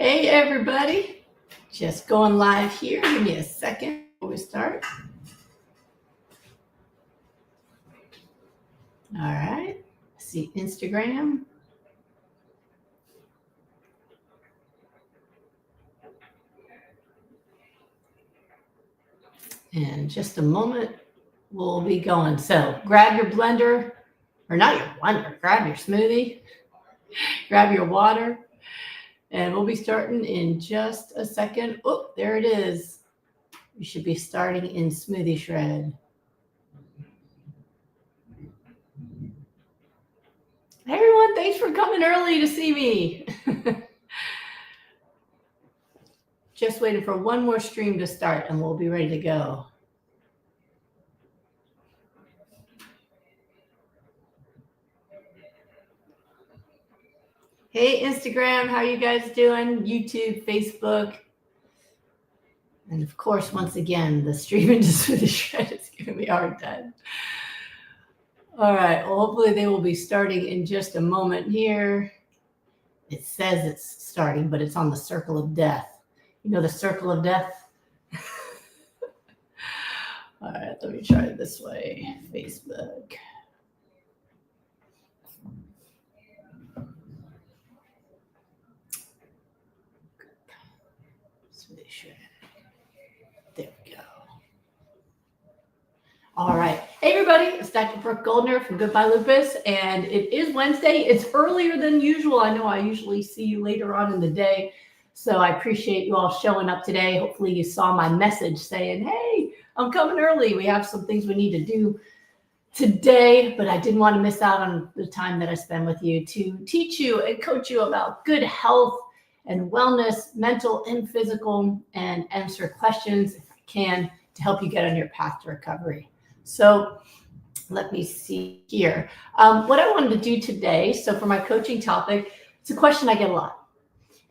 Hey everybody, just going live here. Give me a second before we start. All right, see Instagram. In just a moment, we'll be going. So grab your blender, or not your blender, grab your smoothie, grab your water, and we'll be starting in just a second. Oh, there it is. We should be starting in Smoothie Shred. Hey everyone, thanks for coming early to see me. Just waiting for one more stream to start and we'll be ready to go. Hey Instagram, how are you guys doing? YouTube, Facebook. And of course, once again, the stream into the shred is giving me a hard time. All right, well, hopefully they will be starting in just a moment here. It says it's starting, but it's on the circle of death. You know the circle of death? All right, let me try it this way. Facebook. There we go. All right. Hey, everybody. It's Dr. Brooke Goldner from Goodbye Lupus, and it is Wednesday. It's earlier than usual. I know I usually see you later on in the day, so I appreciate you all showing up today. Hopefully you saw my message saying, hey, I'm coming early. We have some things we need to do today, but I didn't want to miss out on the time that I spend with you to teach you and coach you about good health and wellness, mental and physical, and answer questions if I can to help you get on your path to recovery. So let me see here. What I wanted to do today, so for my coaching topic, it's a question I get a lot.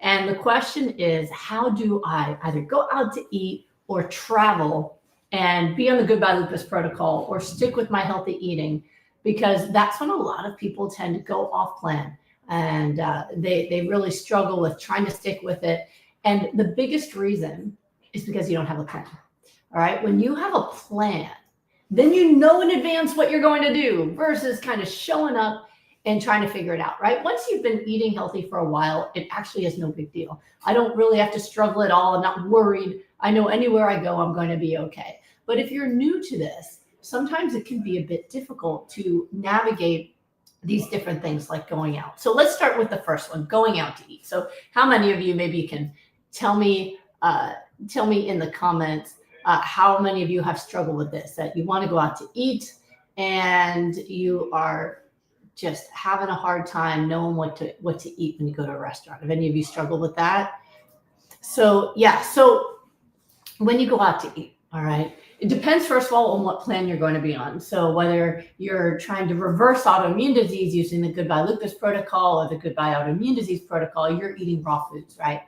And the question is, how do I either go out to eat or travel and be on the Goodbye Lupus protocol or stick with my healthy eating? Because that's when a lot of people tend to go off plan. And they really struggle with trying to stick with it. And the biggest reason is because you don't have a plan. All right. When you have a plan, then you know in advance what you're going to do versus kind of showing up and trying to figure it out. Right. Once you've been eating healthy for a while, it actually is no big deal. I don't really have to struggle at all. I'm not worried. I know anywhere I go, I'm going to be okay. But if you're new to this, sometimes it can be a bit difficult to navigate these different things like going out. So let's start with the first one, going out to eat. So how many of you maybe can tell me in the comments how many of you have struggled with this, that you want to go out to eat and you are just having a hard time knowing what to eat when you go to a restaurant? Have any of you struggled with that? So yeah, so when you go out to eat, all right, it depends, first of all, on what plan you're going to be on. So whether you're trying to reverse autoimmune disease using the Goodbye Lupus protocol or the Goodbye Autoimmune Disease protocol, you're eating raw foods, right?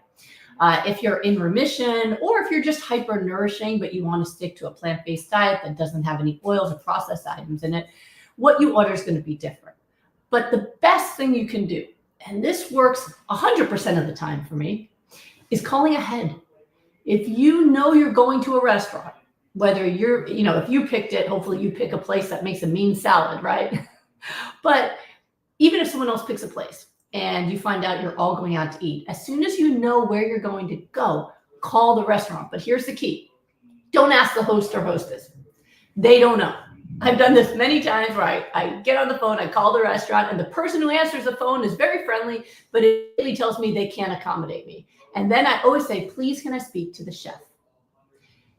If you're in remission, or if you're just hyper nourishing, but you want to stick to a plant-based diet that doesn't have any oils or processed items in it, what you order is going to be different. But the best thing you can do, and this works 100% of the time for me, is calling ahead. If you know you're going to a restaurant, whether you're, if you picked it, hopefully you pick a place that makes a mean salad, right? But even if someone else picks a place and you find out you're all going out to eat, as soon as you know where you're going to go, call the restaurant. But here's the key. Don't ask the host or hostess. They don't know. I've done this many times where I get on the phone, I call the restaurant, and the person who answers the phone is very friendly, but it really tells me they can't accommodate me. And then I always say, please, can I speak to the chef?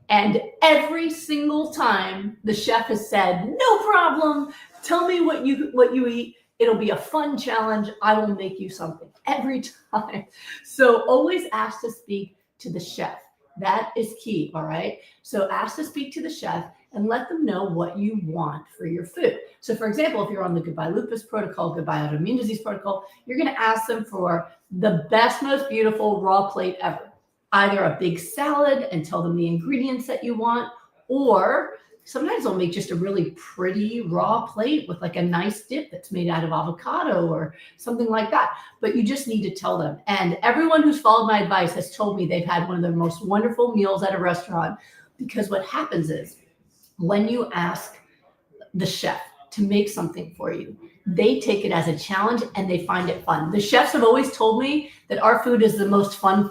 And every single time the chef has said, no problem, tell me what you eat. It'll be a fun challenge. I will make you something every time. So always ask to speak to the chef. That is key, all right? So ask to speak to the chef and let them know what you want for your food. So for example, if you're on the Goodbye Lupus protocol, Goodbye Autoimmune Disease protocol, you're gonna ask them for the best, most beautiful raw plate ever. Either a big salad and tell them the ingredients that you want, or sometimes they'll make just a really pretty raw plate with like a nice dip that's made out of avocado or something like that. But you just need to tell them. And everyone who's followed my advice has told me they've had one of the most wonderful meals at a restaurant, because what happens is when you ask the chef to make something for you, they take it as a challenge and they find it fun. The chefs have always told me that our food is the most fun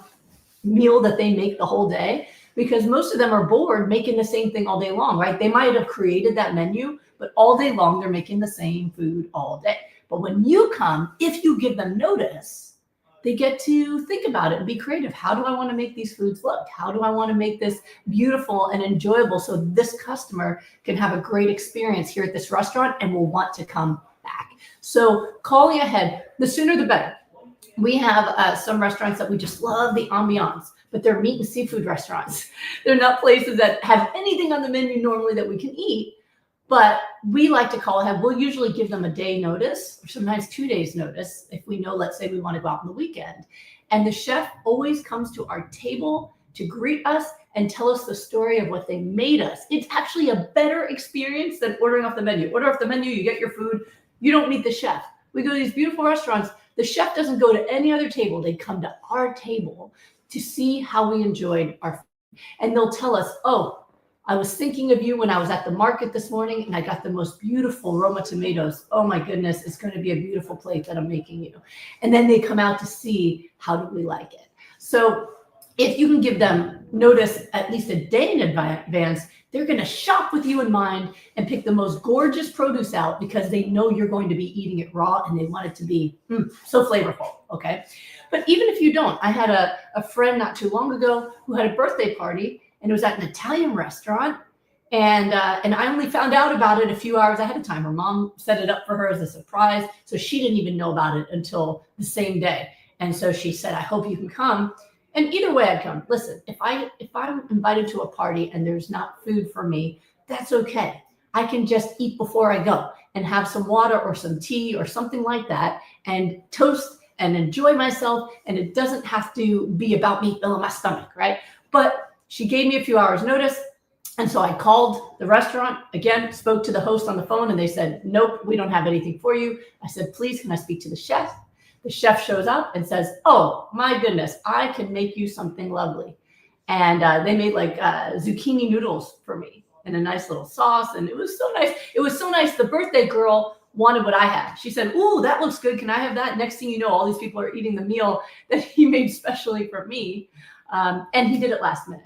meal that they make the whole day, because most of them are bored making the same thing all day long, right? They might have created that menu, but all day long they're making the same food all day. But when you come, if you give them notice, they get to think about it and be creative. How do I want to make these foods look? How do I want to make this beautiful and enjoyable so this customer can have a great experience here at this restaurant and will want to come back? So calling ahead, the sooner the better. We have some restaurants that we just love the ambiance, but they're meat and seafood restaurants. They're not places that have anything on the menu normally that we can eat, but we like to call ahead. We'll usually give them a day notice or sometimes 2 days notice if we know, let's say we want to go out on the weekend. And the chef always comes to our table to greet us and tell us the story of what they made us. It's actually a better experience than ordering off the menu. Order off the menu, you get your food, you don't meet the chef. We go to these beautiful restaurants. The chef doesn't go to any other table. They come to our table to see how we enjoyed our food. And they'll tell us, oh, I was thinking of you when I was at the market this morning and I got the most beautiful Roma tomatoes. Oh my goodness, it's going to be a beautiful plate that I'm making you. And then they come out to see how do we like it. So if you can give them notice at least a day in advance, they're going to shop with you in mind and pick the most gorgeous produce out because they know you're going to be eating it raw and they want it to be so flavorful. Okay. But even if you don't, I had a friend not too long ago who had a birthday party and it was at an Italian restaurant. And I only found out about it a few hours ahead of time. Her mom set it up for her as a surprise. So she didn't even know about it until the same day. And so she said, I hope you can come. And either way I'd come. Listen, if I'm invited to a party and there's not food for me, that's okay. I can just eat before I go and have some water or some tea or something like that and toast and enjoy myself. And it doesn't have to be about me filling my stomach, right? But she gave me a few hours notice. And so I called the restaurant, again, spoke to the host on the phone, and they said, nope, we don't have anything for you. I said, please, can I speak to the chef? The chef shows up and says, oh, my goodness, I can make you something lovely. And they made like zucchini noodles for me and a nice little sauce. And it was so nice. It was so nice. The birthday girl wanted what I had. She said, ooh, that looks good. Can I have that? Next thing you know, all these people are eating the meal that he made specially for me. And he did it last minute.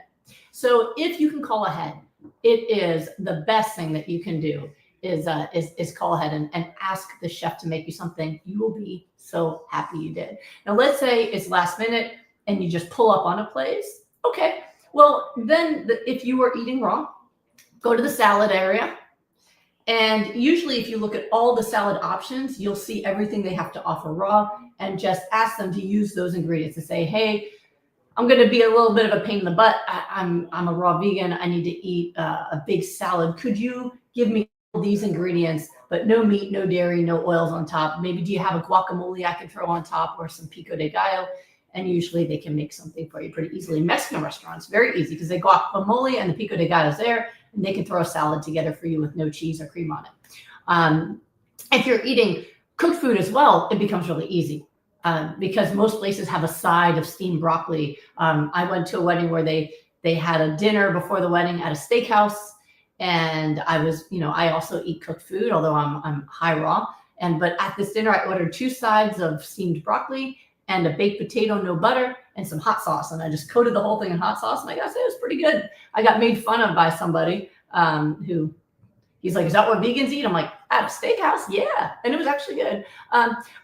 So if you can call ahead, it is the best thing that you can do is call ahead and ask the chef to make you something. You will be so happy you did. Now, let's say it's last minute and you just pull up on a place. Okay, well, then if you were eating raw, go to the salad area. And usually if you look at all the salad options, you'll see everything they have to offer raw, and just ask them to use those ingredients to say, hey, I'm going to be a little bit of a pain in the butt. I'm a raw vegan. I need to eat a big salad. Could you give me these ingredients, but no meat, no dairy, no oils on top? Maybe do you have a guacamole I could throw on top or some pico de gallo? And usually they can make something for you pretty easily. Mexican restaurants, very easy because they guacamole and the pico de gallo is there, and they can throw a salad together for you with no cheese or cream on it. If you're eating cooked food as well, it becomes really easy. Because most places have a side of steamed broccoli. I went to a wedding where they had a dinner before the wedding at a steakhouse, and I also eat cooked food, although I'm high raw. But at this dinner, I ordered 2 sides of steamed broccoli and a baked potato, no butter, and some hot sauce. And I just coated the whole thing in hot sauce, and I gotta say it was pretty good. I got made fun of by somebody who. He's like, is that what vegans eat? I'm like, at a steakhouse? Yeah. And it was actually good.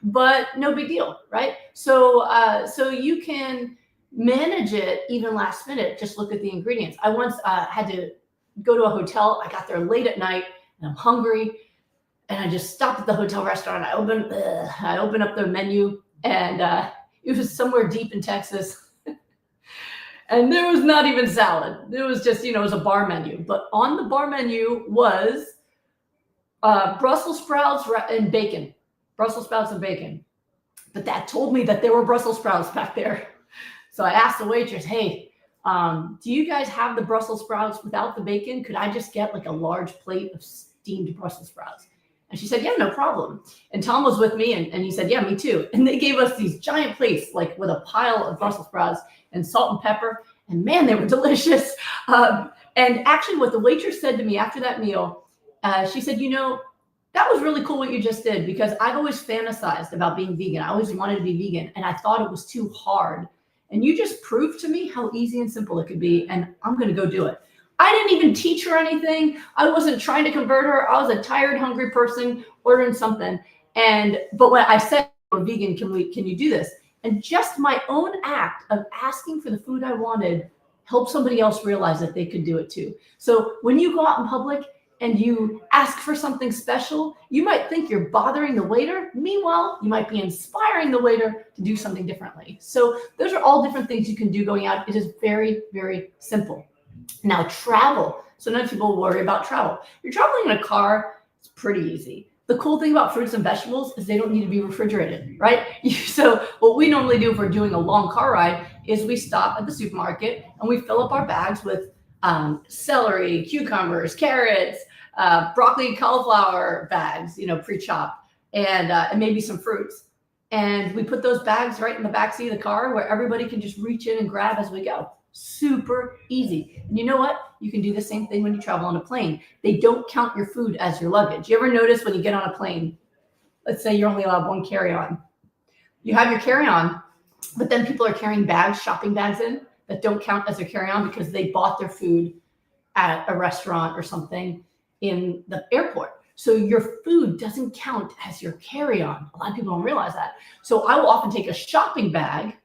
But no big deal, right? So you can manage it even last minute. Just look at the ingredients. I once had to go to a hotel. I got there late at night and I'm hungry. And I just stopped at the hotel restaurant. I opened up their menu, and it was somewhere deep in Texas. And there was not even salad. It was just, it was a bar menu. But on the bar menu was Brussels sprouts and bacon. Brussels sprouts and bacon. But that told me that there were Brussels sprouts back there. So I asked the waitress, hey, Do you guys have the Brussels sprouts without the bacon? Could I just get like a large plate of steamed Brussels sprouts? And she said, yeah, no problem. And Tom was with me and he said, yeah, me too. And they gave us these giant plates, like with a pile of Brussels sprouts and salt and pepper. And man, they were delicious. And actually what the waitress said to me after that meal, she said, you know, that was really cool what you just did, because I've always fantasized about being vegan. I always wanted to be vegan and I thought it was too hard. And you just proved to me how easy and simple it could be. And I'm going to go do it. I didn't even teach her anything. I wasn't trying to convert her. I was a tired, hungry person ordering something. But when I said, we're vegan, can you do this? And just my own act of asking for the food I wanted helped somebody else realize that they could do it too. So when you go out in public and you ask for something special, you might think you're bothering the waiter. Meanwhile, you might be inspiring the waiter to do something differently. So those are all different things you can do going out. It is very, very simple. Now, travel. Sometimes people worry about travel. You're traveling in a car, it's pretty easy. The cool thing about fruits and vegetables is they don't need to be refrigerated, right? So what we normally do if we're doing a long car ride is we stop at the supermarket and we fill up our bags with celery, cucumbers, carrots, broccoli, cauliflower bags, pre-chopped, and maybe some fruits. And we put those bags right in the backseat of the car where everybody can just reach in and grab as we go. Super easy. And you know what? You can do the same thing when you travel on a plane. They don't count your food as your luggage. You ever notice when you get on a plane, let's say you're only allowed one carry-on. You have your carry-on, but then people are carrying bags, shopping bags in that don't count as their carry-on because they bought their food at a restaurant or something in the airport. So your food doesn't count as your carry-on. A lot of people don't realize that. So I will often take a shopping bag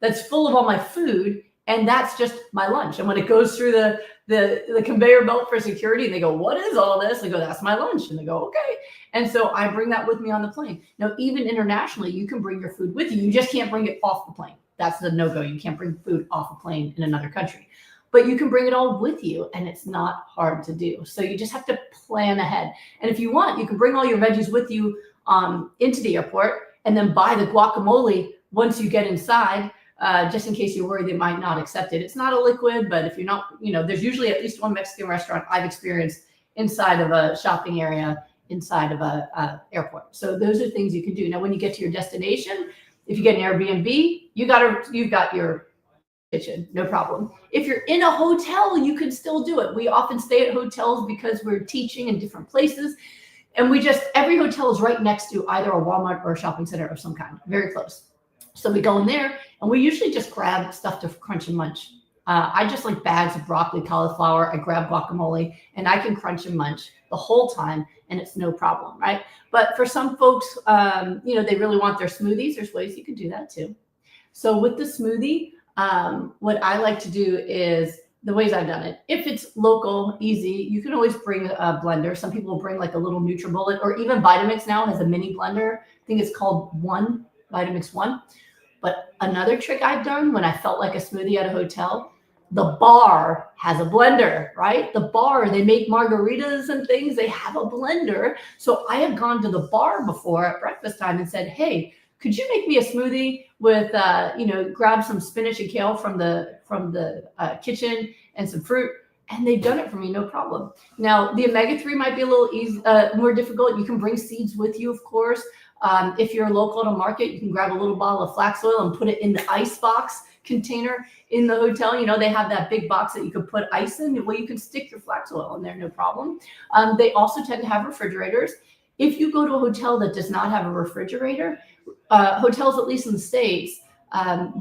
that's full of all my food, and that's just my lunch. And when it goes through the conveyor belt for security, and they go, what is all this? I go, that's my lunch. And they go, okay. And so I bring that with me on the plane. Now, even internationally, you can bring your food with you. You just can't bring it off the plane. That's the no-go. You can't bring food off a plane in another country. But you can bring it all with you, and it's not hard to do. So you just have to plan ahead. And if you want, you can bring all your veggies with you into the airport and then buy the guacamole once you get inside. Just in case you're worried they might not accept it. It's not a liquid, but if you're not, there's usually at least one Mexican restaurant I've experienced inside of a shopping area, inside of a airport. So those are things you can do. Now, when you get to your destination, if you get an Airbnb, you've got your kitchen, no problem. If you're in a hotel, you can still do it. We often stay at hotels because we're teaching in different places. And every hotel is right next to either a Walmart or a shopping center of some kind, very close. So we go in there and we usually just grab stuff to crunch and munch. I just like bags of broccoli, cauliflower. I grab guacamole and I can crunch and munch the whole time and it's no problem, right? But for some folks, they really want their smoothies. There's ways you can do that too. So with the smoothie, what I like to do is the ways I've done it. If it's local, easy, you can always bring a blender. Some people bring like a little NutriBullet, or even Vitamix now has a mini blender. I think it's called Vitamix One. But another trick I've done when I felt like a smoothie at a hotel, the bar has a blender, right? The bar, they make margaritas and things. They have a blender. So I have gone to the bar before at breakfast time and said, hey, could you make me a smoothie with, grab some spinach and kale from the kitchen and some fruit? And they've done it for me, no problem. Now, the omega-3 might be a little more difficult. You can bring seeds with you, of course. If you're local to market, you can grab a little bottle of flax oil and put it in the ice box container in the hotel. They have that big box that you could put ice in. Well, you can stick your flax oil in there, no problem. They also tend to have refrigerators. If you go to a hotel that does not have a refrigerator, hotels, at least in the States,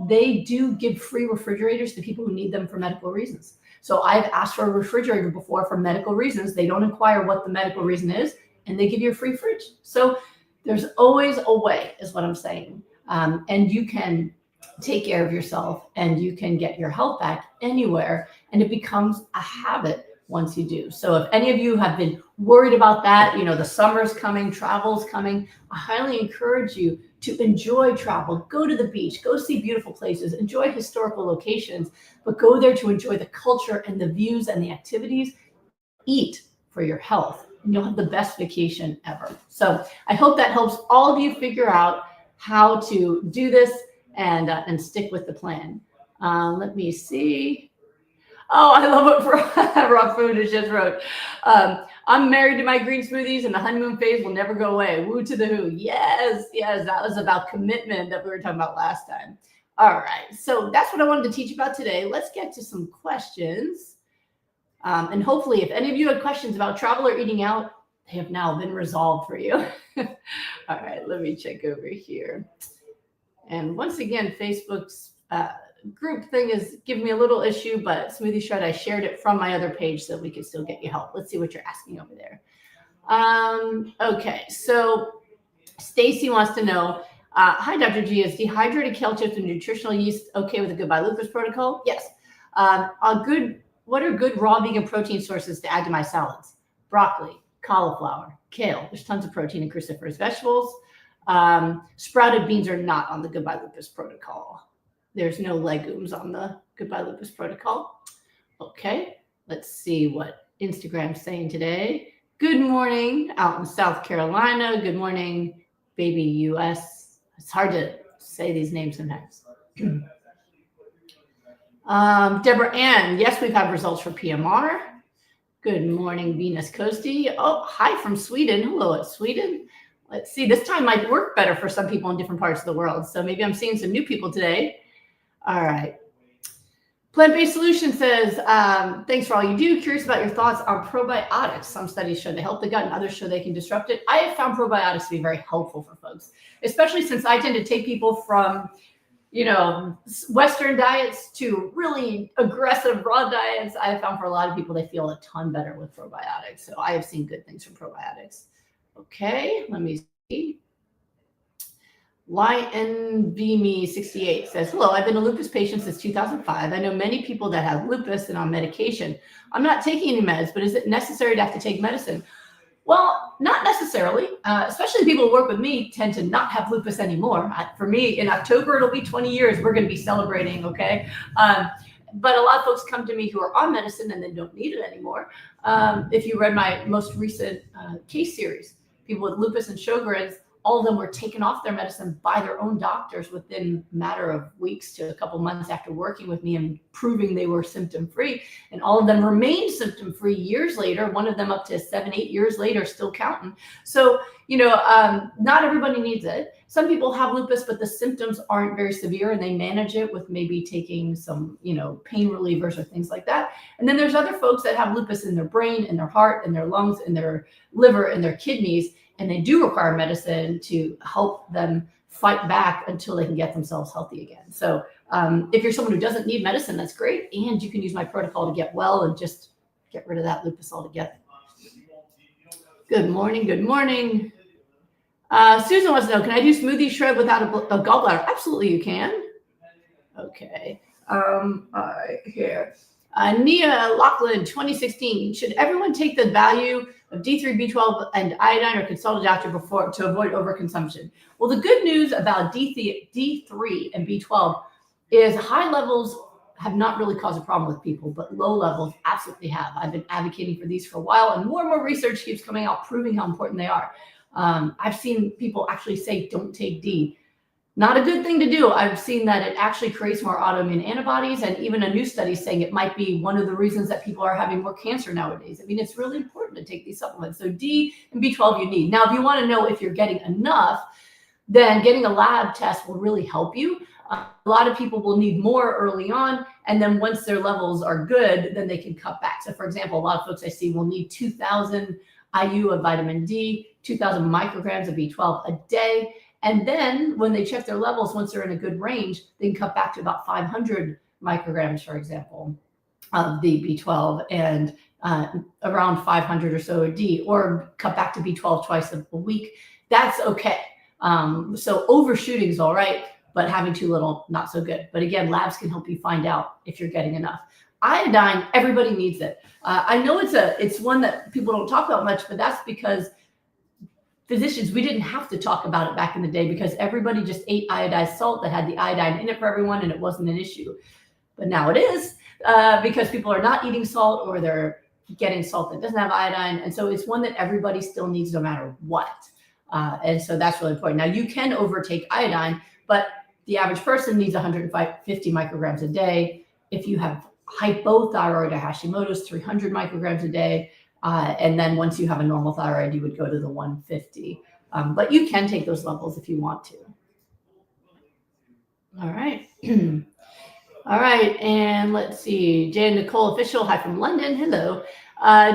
they do give free refrigerators to people who need them for medical reasons. So I've asked for a refrigerator before for medical reasons. They don't inquire what the medical reason is, and they give you a free fridge. So there's always a way, is what I'm saying. And you can take care of yourself and you can get your health back anywhere. And it becomes a habit once you do. So if any of you have been worried about that, the summer's coming, travel's coming, I highly encourage you to enjoy travel. Go to the beach, go see beautiful places, enjoy historical locations, but go there to enjoy the culture and the views and the activities. Eat for your health. And you'll have the best vacation ever. So I hope that helps all of you figure out how to do this and stick with the plan. Let me see. Oh, I love what Rock Food has just wrote. I'm married to my green smoothies and the honeymoon phase will never go away. Woo to the who. Yes, yes, that was about commitment that we were talking about last time. All right, so that's what I wanted to teach about today. Let's get to some questions. And hopefully if any of you had questions about travel or eating out, they have now been resolved for you. All right, let me check over here. And once again, Facebook's group thing is giving me a little issue, but Smoothie Shred, I shared it from my other page so we can still get you help. Let's see what you're asking over there. Okay, so Stacy wants to know, hi, Dr. G, is dehydrated kale chips and nutritional yeast okay with the Goodbye Lupus protocol? Yes. What are good raw vegan protein sources to add to my salads? Broccoli, cauliflower, kale. There's tons of protein in cruciferous vegetables. Sprouted beans are not on the Goodbye Lupus protocol. There's no legumes on the Goodbye Lupus protocol. Okay, let's see what Instagram's saying today. Good morning out in South Carolina. Good morning, baby US. It's hard to say these names sometimes. Deborah Ann, yes, we've had results for PMR. Good morning, Venus Coasty. Oh, hi from Sweden. Hello at Sweden. Let's see, this time might work better for some people in different parts of the world. So maybe I'm seeing some new people today. All right. Plant-Based Solution says, thanks for all you do. Curious about your thoughts on probiotics. Some studies show they help the gut and others show they can disrupt it. I have found probiotics to be very helpful for folks, especially since I tend to take people from, Western diets to really aggressive raw diets. I have found for a lot of people, they feel a ton better with probiotics. So I have seen good things from probiotics. Okay, let me see. YNVMe68 says, hello, I've been a lupus patient since 2005. I know many people that have lupus and on medication. I'm not taking any meds, but is it necessary to have to take medicine? Well, not necessarily, especially people who work with me tend to not have lupus anymore. For me, in October, it'll be 20 years. We're going to be celebrating, okay? But a lot of folks come to me who are on medicine and then don't need it anymore. If you read my most recent case series, people with lupus and Sjogren's, all of them were taken off their medicine by their own doctors within a matter of weeks to a couple months after working with me and proving they were symptom-free. And all of them remained symptom-free years later, one of them up to 7-8 years later, still counting. So, not everybody needs it. Some people have lupus, but the symptoms aren't very severe and they manage it with maybe taking some, pain relievers or things like that. And then there's other folks that have lupus in their brain, in their heart, in their lungs, in their liver, in their kidneys. And they do require medicine to help them fight back until they can get themselves healthy again. So if you're someone who doesn't need medicine, that's great. And you can use my protocol to get well and just get rid of that lupus altogether. Good morning. Good morning. Susan wants to know, can I do smoothie shred without a gallbladder? Absolutely, you can. Okay. All right, here. Nia Lachlan, 2016. Should everyone take the value of D3, B12, and iodine or consult a doctor before to avoid overconsumption? Well, the good news about D3 and B12 is high levels have not really caused a problem with people, but low levels absolutely have. I've been advocating for these for a while, and more research keeps coming out proving how important they are. I've seen people actually say, don't take D. Not a good thing to do. I've seen that it actually creates more autoimmune antibodies, and even a new study saying it might be one of the reasons that people are having more cancer nowadays. I mean, it's really important to take these supplements. So D and B12 you need. Now, if you want to know if you're getting enough, then getting a lab test will really help you. A lot of people will need more early on, and then once their levels are good, then they can cut back. So for example, a lot of folks I see will need 2,000 IU of vitamin D, 2,000 micrograms of B12 a day. And then when they check their levels, once they're in a good range, they can cut back to about 500 micrograms, for example, of the B12 and around 500 or so a D, or cut back to B12 twice a week. That's okay. So overshooting is all right, but having too little, not so good. But again, labs can help you find out if you're getting enough. Iodine, everybody needs it. I know it's one that people don't talk about much, but that's because physicians, we didn't have to talk about it back in the day because everybody just ate iodized salt that had the iodine in it for everyone, and it wasn't an issue. But now it is because people are not eating salt or they're getting salt that doesn't have iodine. And so it's one that everybody still needs no matter what. And so that's really important. Now, you can overtake iodine, but the average person needs 150 micrograms a day. If you have hypothyroid or Hashimoto's, 300 micrograms a day. And then once you have a normal thyroid, you would go to the 150. But you can take those levels if you want to. All right. All right. And let's see. Jan Nicole Official, hi from London. Hello.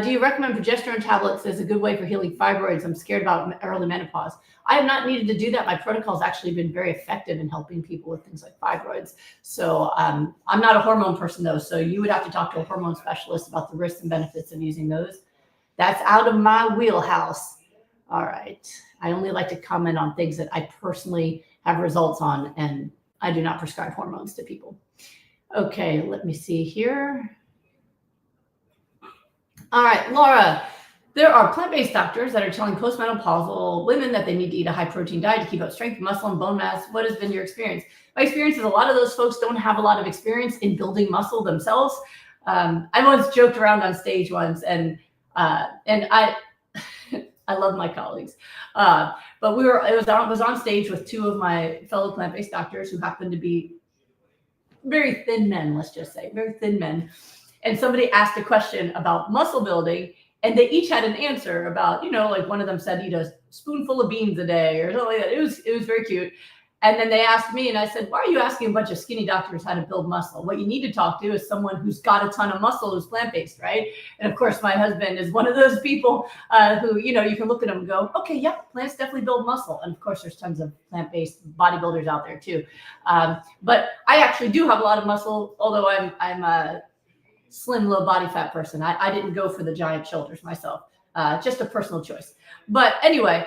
Do you recommend progesterone tablets as a good way for healing fibroids? I'm scared about early menopause. I have not needed to do that. My protocol has actually been very effective in helping people with things like fibroids. So I'm not a hormone person, though. So you would have to talk to a hormone specialist about the risks and benefits of using those. That's out of my wheelhouse. All right. I only like to comment on things that I personally have results on, and I do not prescribe hormones to people. Okay, let me see here. All right, Laura, there are plant-based doctors that are telling postmenopausal women that they need to eat a high-protein diet to keep up strength, muscle, and bone mass. What has been your experience? My experience is a lot of those folks don't have a lot of experience in building muscle themselves. I once joked around on stage once, and I love my colleagues, but I was on stage with two of my fellow plant-based doctors who happened to be very thin men, let's just say, very thin men. And somebody asked a question about muscle building, and they each had an answer about, like one of them said, eat a spoonful of beans a day or something like that. It was very cute. And then they asked me, and I said, why are you asking a bunch of skinny doctors how to build muscle? What you need to talk to is someone who's got a ton of muscle, who's plant-based, right? And of course, my husband is one of those people who, you can look at them and go, okay, yep, plants definitely build muscle. And of course, there's tons of plant-based bodybuilders out there too. But I actually do have a lot of muscle, although I'm a slim, low body fat person. I didn't go for the giant shoulders myself, just a personal choice. But anyway,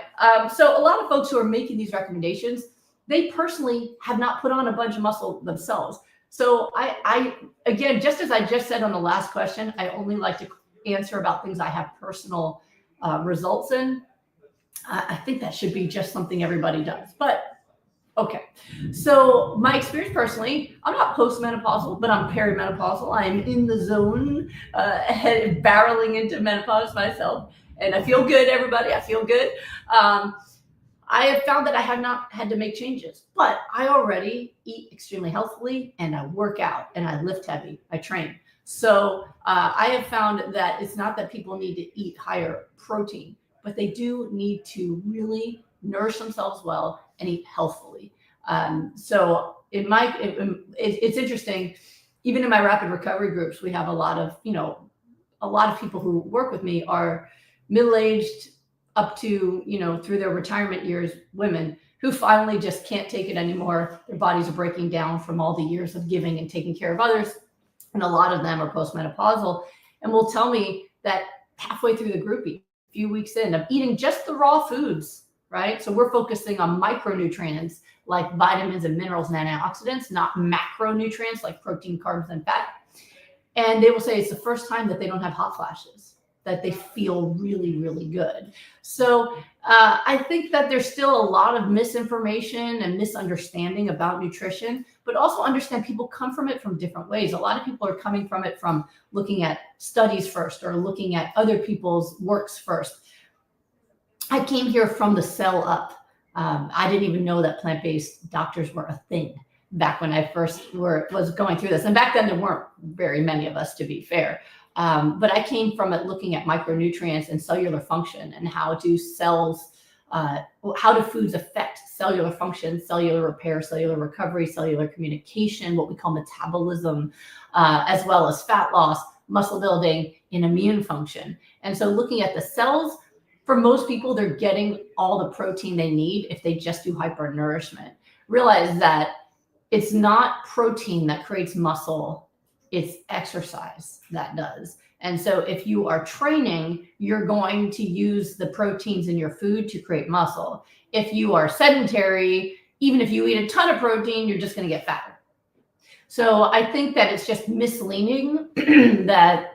so a lot of folks who are making these recommendations, they personally have not put on a bunch of muscle themselves. So I again, just as I just said on the last question, I only like to answer about things I have personal results in. I think that should be just something everybody does. But okay, so my experience personally, I'm not postmenopausal, but I'm perimenopausal. I'm in the zone, barreling into menopause myself, and I feel good, everybody. I feel good. I have found that I have not had to make changes, but I already eat extremely healthily, and I work out, and I lift heavy. I train. So I have found that it's not that people need to eat higher protein, but they do need to really nourish themselves well and eat healthfully. So it's interesting. Even in my rapid recovery groups, we have a lot of people who work with me are middle-aged up to, through their retirement years, women who finally just can't take it anymore. Their bodies are breaking down from all the years of giving and taking care of others. And a lot of them are postmenopausal and will tell me that halfway through the group, a few weeks in, of eating just the raw foods, right? So we're focusing on micronutrients like vitamins and minerals and antioxidants, not macronutrients like protein, carbs, and fat. And they will say it's the first time that they don't have hot flashes, that they feel really, really good. So I think that there's still a lot of misinformation and misunderstanding about nutrition, but also understand people come from it from different ways. A lot of people are coming from it from looking at studies first or looking at other people's works first. I came here from the cell up. I didn't even know that plant-based doctors were a thing back when I first was going through this. And back then there weren't very many of us, to be fair. But I came from it looking at micronutrients and cellular function and how do foods affect cellular function, cellular repair, cellular recovery, cellular communication, what we call metabolism, as well as fat loss, muscle building, and immune function. And so looking at the cells, for most people, they're getting all the protein they need if they just do hypernourishment. Realize that it's not protein that creates muscle, it's exercise that does. And so if you are training, you're going to use the proteins in your food to create muscle. If you are sedentary, even if you eat a ton of protein, you're just going to get fatter. So I think that it's just misleading that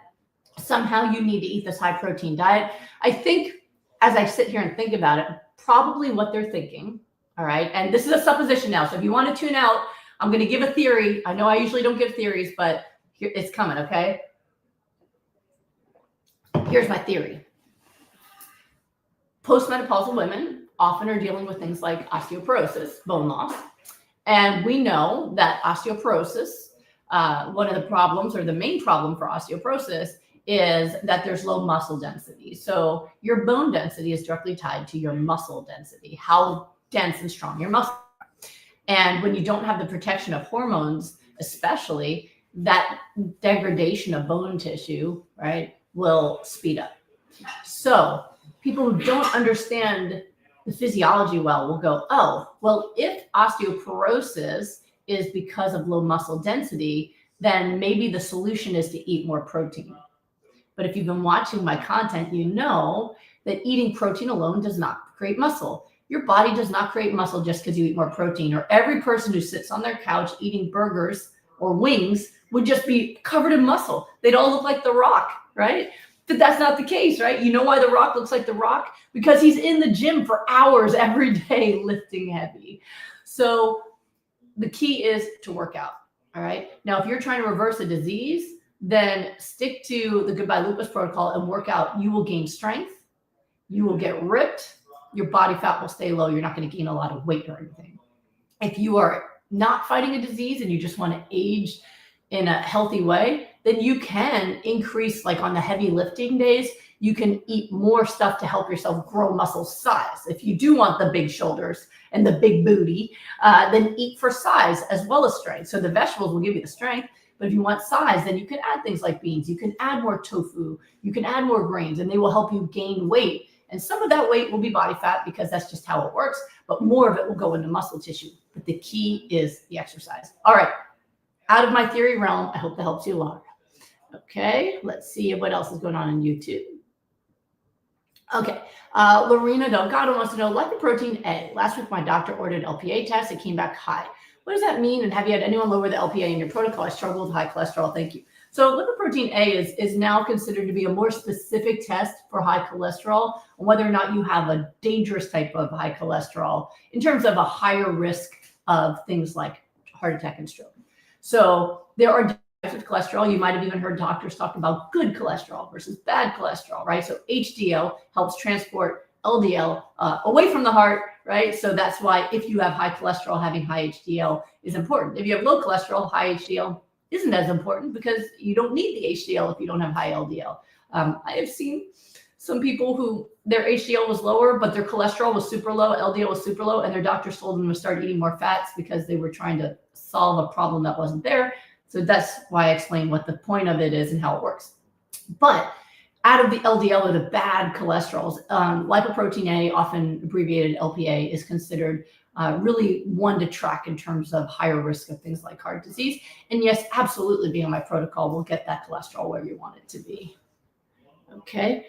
somehow you need to eat this high protein diet. I think as I sit here and think about it, probably what they're thinking, all right, and this is a supposition now. So if you want to tune out, I'm going to give a theory. I know I usually don't give theories, but here it's coming, okay? Here's my theory. Postmenopausal women often are dealing with things like osteoporosis, bone loss. And we know that osteoporosis one of the problems, or the main problem for osteoporosis, is that there's low muscle density. So your bone density is directly tied to your muscle density, how dense and strong your muscle are. And when you don't have the protection of hormones, especially, that degradation of bone tissue, right, will speed up. So people who don't understand the physiology well will go, oh, well, if osteoporosis is because of low muscle density, then maybe the solution is to eat more protein. But if you've been watching my content, you know that eating protein alone does not create muscle. Your body does not create muscle just because you eat more protein, or every person who sits on their couch eating burgers or wings would just be covered in muscle. They'd all look like The Rock, right? But that's not the case, right? You know why The Rock looks like The Rock? Because he's in the gym for hours every day lifting heavy. So the key is to work out, all right? Now, if you're trying to reverse a disease, then stick to the Goodbye Lupus protocol and work out. You will gain strength. You will get ripped. Your body fat will stay low. You're not going to gain a lot of weight or anything. If you are not fighting a disease and you just want to age in a healthy way, then you can increase, like on the heavy lifting days, you can eat more stuff to help yourself grow muscle size. If you do want the big shoulders and the big booty, then eat for size as well as strength. So the vegetables will give you the strength. But if you want size, then you can add things like beans. You can add more tofu. You can add more grains, and they will help you gain weight. And some of that weight will be body fat because that's just how it works. But more of it will go into muscle tissue. But the key is the exercise. All right. Out of my theory realm, I hope that helps you along. Okay. Let's see what else is going on in YouTube. Okay. Lorena Delgado wants to know, lipoprotein A. Last week, my doctor ordered LPA test. It came back high. What does that mean? And have you had anyone lower the LPA in your protocol? I struggle with high cholesterol. Thank you. So lipoprotein A is now considered to be a more specific test for high cholesterol, and whether or not you have a dangerous type of high cholesterol in terms of a higher risk of things like heart attack and stroke. So there are types of cholesterol. You might have even heard doctors talk about good cholesterol versus bad cholesterol, right? So HDL helps transport LDL away from the heart, right? So that's why if you have high cholesterol, having high HDL is important. If you have low cholesterol, high HDL isn't as important because you don't need the HDL if you don't have high LDL. I have seen some people who their HDL was lower, but their cholesterol was super low, LDL was super low, and their doctors told them to start eating more fats because they were trying to solve a problem that wasn't there. So that's why I explain what the point of it is and how it works. But out of the LDL or the bad cholesterols, lipoprotein A, often abbreviated LPA, is considered really one to track in terms of higher risk of things like heart disease. And yes, absolutely, being on my protocol will get that cholesterol where you want it to be. Okay.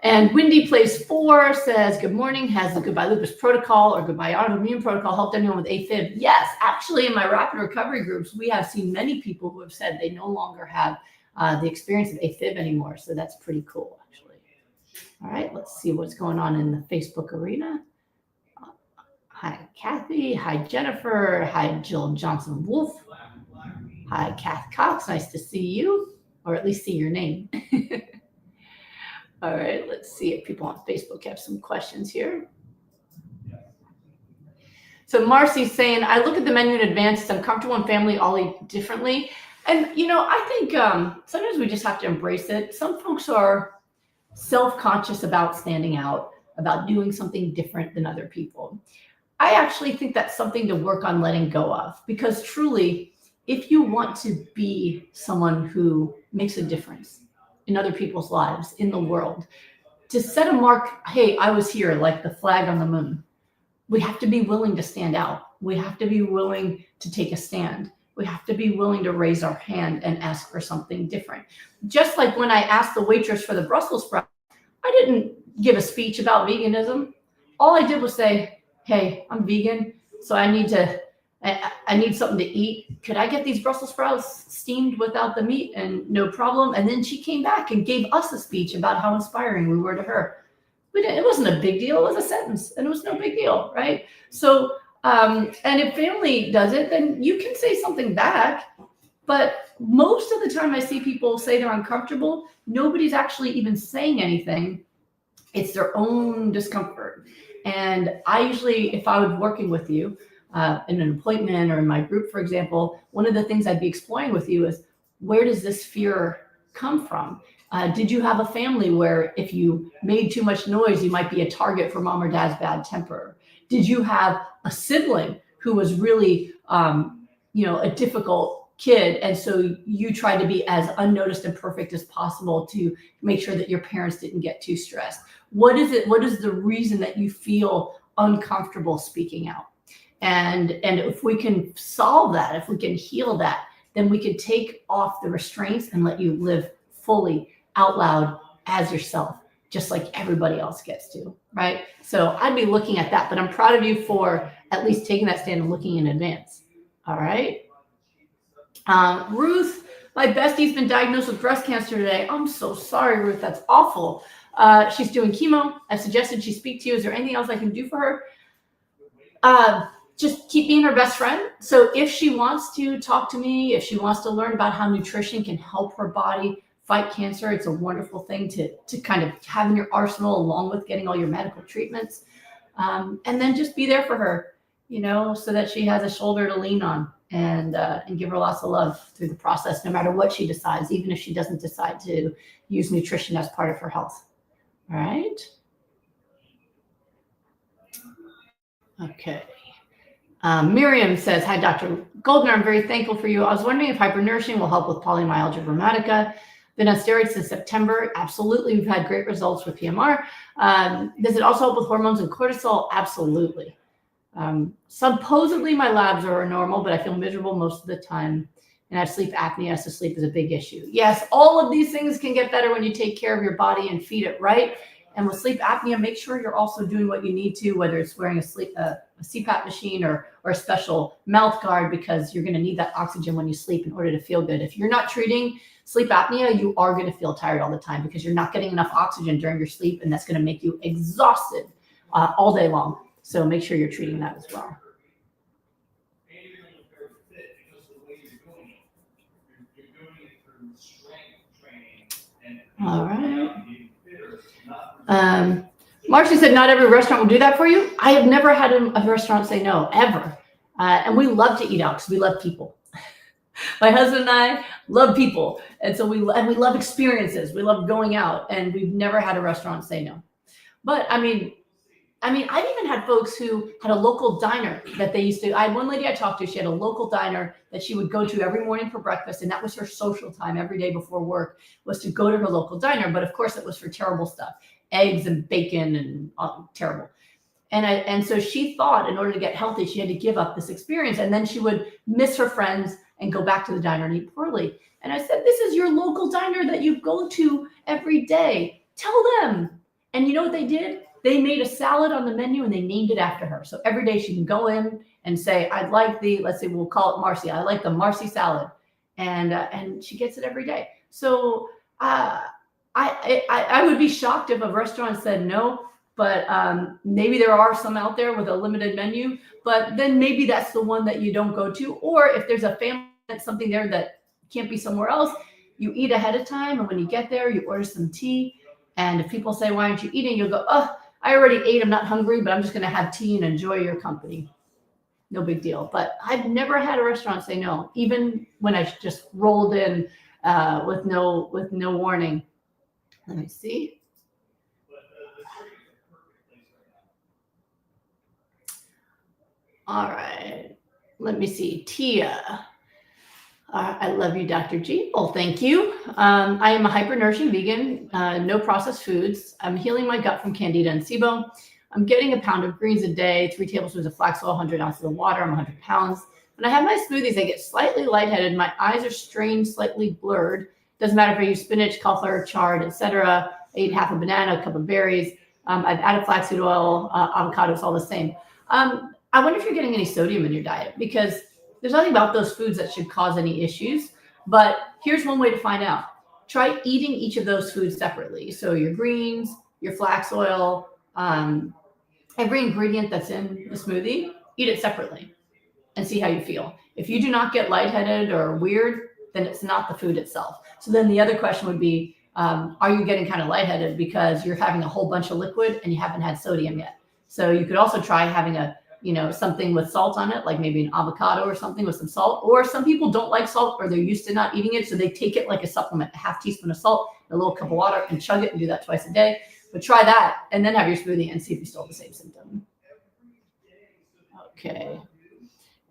And Wendy Plays 4 says, good morning. Has the Goodbye Lupus protocol or Goodbye Autoimmune protocol helped anyone with AFib? Yes, actually, in my rapid recovery groups, we have seen many people who have said they no longer have the experience of AFib anymore. So that's pretty cool, actually. All right, let's see what's going on in the Facebook arena. Hi, Kathy. Hi, Jennifer. Hi, Jill Johnson-Wolf. Hi, Kath Cox. Nice to see you, or at least see your name. All right, let's see if people on Facebook have some questions here. So Marcy's saying, I look at the menu in advance. I'm comfortable in family all eat differently. And, you know, I think sometimes we just have to embrace it. Some folks are self-conscious about standing out, about doing something different than other people. I actually think that's something to work on letting go of, because truly, if you want to be someone who makes a difference in other people's lives, in the world, to set a mark, hey, I was here, like the flag on the moon, we have to be willing to stand out. We have to be willing to take a stand. We have to be willing to raise our hand and ask for something different. Just like when I asked the waitress for the Brussels sprouts, I didn't give a speech about veganism. All I did was say, hey, I'm vegan, so I need something to eat. Could I get these Brussels sprouts steamed without the meat? And no problem. And then she came back and gave us a speech about how inspiring we were to her. It wasn't a big deal. It was a sentence, and it was no big deal, right? So, and if family does it, then you can say something back. But most of the time I see people say they're uncomfortable, nobody's actually even saying anything. It's their own discomfort. And I usually, if I was working with you, in an appointment or in my group, for example, one of the things I'd be exploring with you is, where does this fear come from? Did you have a family where if you made too much noise, you might be a target for mom or dad's bad temper? Did you have a sibling who was really, a difficult kid, and so you tried to be as unnoticed and perfect as possible to make sure that your parents didn't get too stressed? What is it? What is the reason that you feel uncomfortable speaking out? And if we can solve that, if we can heal that, then we can take off the restraints and let you live fully out loud as yourself, just like everybody else gets to, right? So I'd be looking at that, but I'm proud of you for at least taking that stand and looking in advance. All right. Ruth, my bestie's been diagnosed with breast cancer today. I'm so sorry, Ruth. That's awful. She's doing chemo. I've suggested she speak to you. Is there anything else I can do for her? Just keep being her best friend. So if she wants to talk to me, if she wants to learn about how nutrition can help her body fight cancer, it's a wonderful thing to kind of have in your arsenal, along with getting all your medical treatments. And then just be there for her, so that she has a shoulder to lean on, and give her lots of love through the process, no matter what she decides, even if she doesn't decide to use nutrition as part of her health. All right. Okay. Miriam says, hi, Dr. Goldner. I'm very thankful for you. I was wondering if hypernourishing will help with polymyalgia rheumatica. Been on steroids since September. Absolutely. We've had great results with PMR. Does it also help with hormones and cortisol? Absolutely. Supposedly my labs are normal, but I feel miserable most of the time. And I have sleep apnea, so sleep is a big issue. Yes, all of these things can get better when you take care of your body and feed it right. And with sleep apnea, make sure you're also doing what you need to, whether it's wearing a CPAP machine or a special mouth guard, because you're going to need that oxygen when you sleep in order to feel good. If you're not treating sleep apnea, you are going to feel tired all the time because you're not getting enough oxygen during your sleep, and that's going to make you exhausted all day long. So make sure you're treating that as well. All right. Marcy said, not every restaurant will do that for you. I have never had a restaurant say no, ever. And we love to eat out because we love people. My husband and I love people. And so we love experiences. We love going out, and we've never had a restaurant say no. But I mean, I've even had folks who had a local diner that they used to. I had one lady I talked to. She had a local diner that she would go to every morning for breakfast, and that was her social time every day before work, was to go to her local diner. But of course, it was for terrible stuff, eggs and bacon and terrible. And so she thought in order to get healthy, she had to give up this experience, and then she would miss her friends and go back to the diner and eat poorly. And I said, this is your local diner that you go to every day. Tell them. And you know what they did? They made a salad on the menu and they named it after her. So every day she can go in and say, I'd like let's say we'll call it Marcy. I like the Marcy salad. And she gets it every day. So I would be shocked if a restaurant said no, but maybe there are some out there with a limited menu, but then maybe that's the one that you don't go to. Or if there's a family that's something there that can't be somewhere else, you eat ahead of time. And when you get there, you order some tea. And if people say, why aren't you eating? You'll go, oh, I already ate. I'm not hungry, but I'm just going to have tea and enjoy your company. No big deal. But I've never had a restaurant say no, even when I just rolled in with no warning. Let me see. All right. Let me see. Tia. I love you, Dr. G. Well, thank you. I am a hyper-nourishing vegan, no processed foods. I'm healing my gut from Candida and SIBO. I'm getting a pound of greens a day, 3 tablespoons of flax oil, 100 ounces of water. I'm 100 pounds. When I have my smoothies, I get slightly lightheaded. My eyes are strained, slightly blurred. Doesn't matter if I use spinach, cauliflower, chard, etc. I eat half a banana, a cup of berries. I've added flaxseed oil, avocados, all the same. I wonder if you're getting any sodium in your diet, because there's nothing about those foods that should cause any issues. But here's one way to find out. Try eating each of those foods separately. So your greens, your flax oil, every ingredient that's in the smoothie, eat it separately and see how you feel. If you do not get lightheaded or weird, then it's not the food itself. So then the other question would be, are you getting kind of lightheaded because you're having a whole bunch of liquid and you haven't had sodium yet? So you could also try having a something with salt on it, like maybe an avocado or something with some salt. Or some people don't like salt, or they're used to not eating it, so they take it like a supplement, a half teaspoon of salt, a little cup of water, and chug it, and do that twice a day. But try that, and then have your smoothie and see if you still have the same symptom. Okay.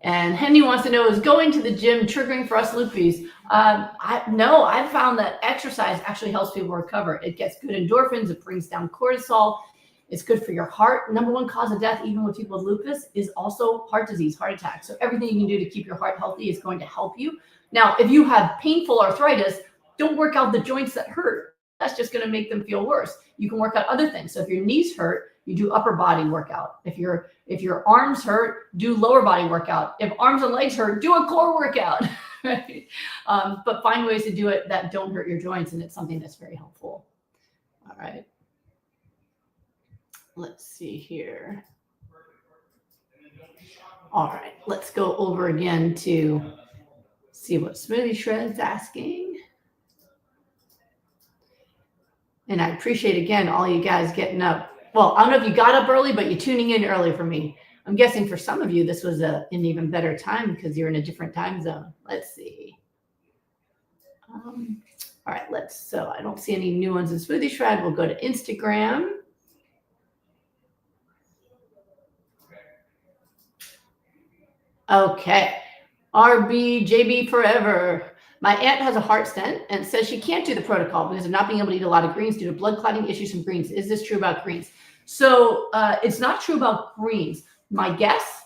And Henny wants to know, is going to the gym triggering for us Lupus? No, I've found that exercise actually helps people recover. It gets good endorphins. It brings down cortisol. It's good for your heart. Number one cause of death, even with people with lupus, is also heart disease, heart attack. So everything you can do to keep your heart healthy is going to help you. Now, if you have painful arthritis, don't work out the joints that hurt. That's just going to make them feel worse. You can work out other things. So if your knees hurt, you do upper body workout. If your arms hurt, do lower body workout. If arms and legs hurt, do a core workout. Right? But find ways to do it that don't hurt your joints, and it's something that's very helpful. All right. Let's see here. All right, let's go over again to see what Smoothie Shred's asking. And I appreciate, again, all you guys getting up. Well, I don't know if you got up early, but you're tuning in early for me. I'm guessing for some of you, this was an even better time because you're in a different time zone. Let's see. All right, so I don't see any new ones in Smoothie Shred. We'll go to Instagram. Okay. RBJB forever. My aunt has a heart stent and says she can't do the protocol because of not being able to eat a lot of greens due to blood clotting issues from greens. Is this true about greens? So it's not true about greens. My guess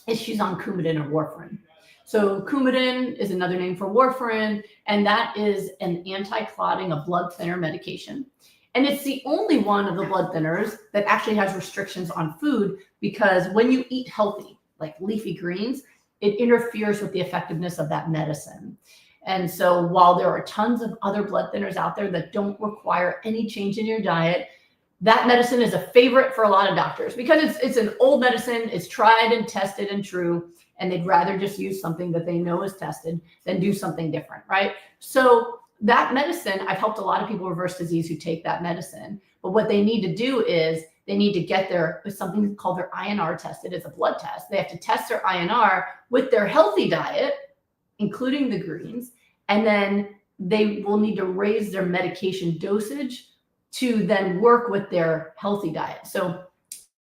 is she's on Coumadin or warfarin. So Coumadin is another name for warfarin, and that is an anti-clotting, a blood thinner medication. And it's the only one of the blood thinners that actually has restrictions on food, because when you eat healthy, like leafy greens, it interferes with the effectiveness of that medicine. And so while there are tons of other blood thinners out there that don't require any change in your diet, that medicine is a favorite for a lot of doctors because it's an old medicine, it's tried and tested and true, and they'd rather just use something that they know is tested than do something different, right? So that medicine, I've helped a lot of people reverse disease who take that medicine. But what they need to do is they need to get something called their INR tested. It's a blood test. They have to test their INR with their healthy diet, including the greens, and then they will need to raise their medication dosage to then work with their healthy diet. So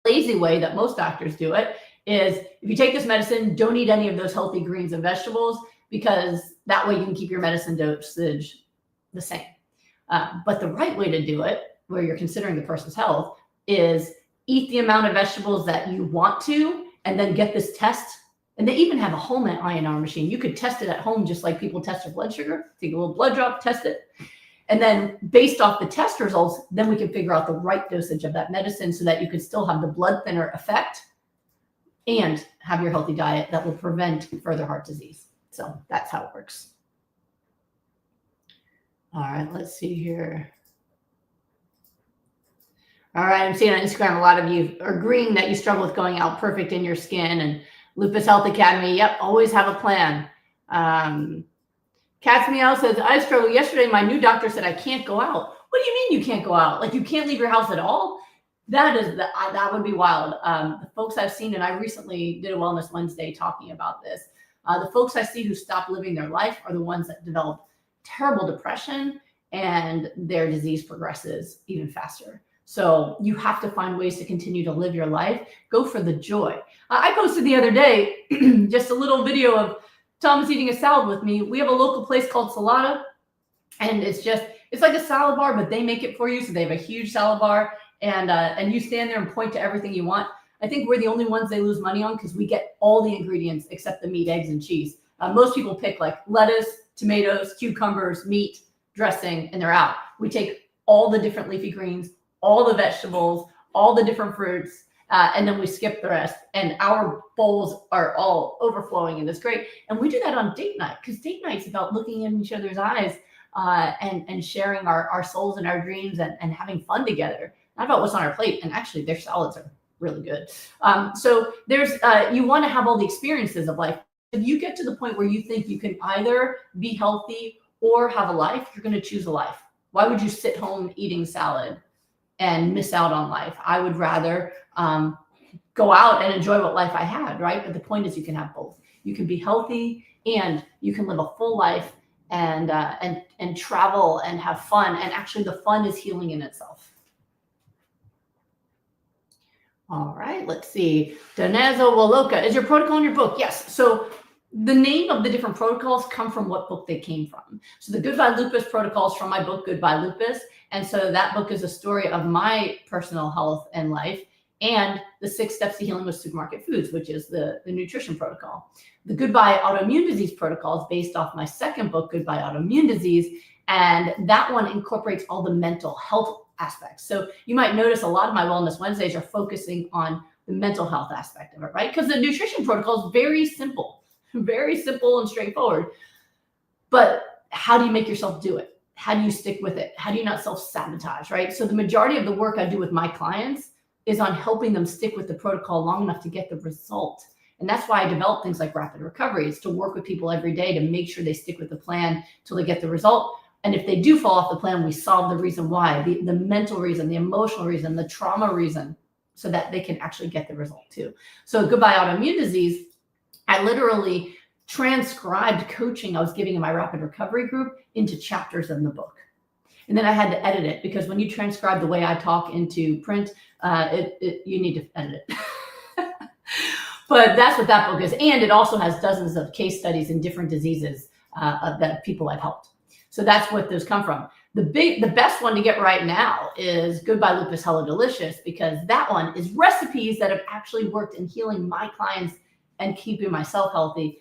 the lazy way that most doctors do it is, if you take this medicine, don't eat any of those healthy greens and vegetables, because that way you can keep your medicine dosage the same. But the right way to do it, where you're considering the person's health, is eat the amount of vegetables that you want to, and then get this test. And they even have a home INR machine. You could test it at home just like people test their blood sugar. Take a little blood drop, test it. And then based off the test results, then we can figure out the right dosage of that medicine so that you can still have the blood thinner effect and have your healthy diet that will prevent further heart disease. So that's how it works. All right, let's see here. All right, I'm seeing on Instagram a lot of you are agreeing that you struggle with going out perfect in your skin, and Lupus Health Academy, yep, always have a plan. Cat's Meow says, I struggled yesterday. My new doctor said I can't go out. What do you mean you can't go out? Like you can't leave your house at all? That would be wild. The folks I've seen, and I recently did a Wellness Wednesday talking about this, the folks I see who stop living their life are the ones that develop terrible depression, and their disease progresses even faster. So you have to find ways to continue to live your life. Go for the joy. I posted the other day just a little video of Thomas eating a salad with me. We have a local place called Salada, and it's like a salad bar, but they make it for you. So they have a huge salad bar, and you stand there and point to everything you want. I think we're the only ones they lose money on because we get all the ingredients except the meat, eggs, and cheese. Most people pick like lettuce, tomatoes, cucumbers, meat, dressing, and they're out. We take all the different leafy greens, all the vegetables, all the different fruits, and then we skip the rest. And our bowls are all overflowing, and it's great. And we do that on date night, because date night's about looking in each other's eyes and sharing our souls and our dreams and having fun together. Not about what's on our plate. And actually, their salads are really good. So there's you want to have all the experiences of life. If you get to the point where you think you can either be healthy or have a life, you're going to choose a life. Why would you sit home eating salad and miss out on life? I would rather go out and enjoy what life I had, right? But the point is you can have both. You can be healthy and you can live a full life and travel and have fun. And actually the fun is healing in itself. All right, let's see. Donazo Waloka, is your protocol in your book? Yes. So the name of the different protocols come from what book they came from. So the Goodbye Lupus protocol is from my book, Goodbye Lupus. And so that book is a story of my personal health and life, and the 6 Steps to Healing with Supermarket Foods, which is the nutrition protocol. The Goodbye Autoimmune Disease protocol is based off my second book, Goodbye Autoimmune Disease. And that one incorporates all the mental health aspects. So you might notice a lot of my Wellness Wednesdays are focusing on the mental health aspect of it, right? Because the nutrition protocol is very simple and straightforward. But how do you make yourself do it? How do you stick with it? How do you not self-sabotage, right? So the majority of the work I do with my clients is on helping them stick with the protocol long enough to get the result. And that's why I develop things like rapid recovery, is to work with people every day to make sure they stick with the plan till they get the result. And if they do fall off the plan, we solve the reason why, the mental reason, the emotional reason, the trauma reason, so that they can actually get the result too. So Goodbye Autoimmune Disease, I literally transcribed coaching I was giving in my rapid recovery group into chapters in the book. And then I had to edit it, because when you transcribe the way I talk into print, you need to edit it. But that's what that book is. And it also has dozens of case studies in different diseases that people I've helped. So that's what those come from. The best one to get right now is Goodbye Lupus Hello Delicious, because that one is recipes that have actually worked in healing my clients and keeping myself healthy,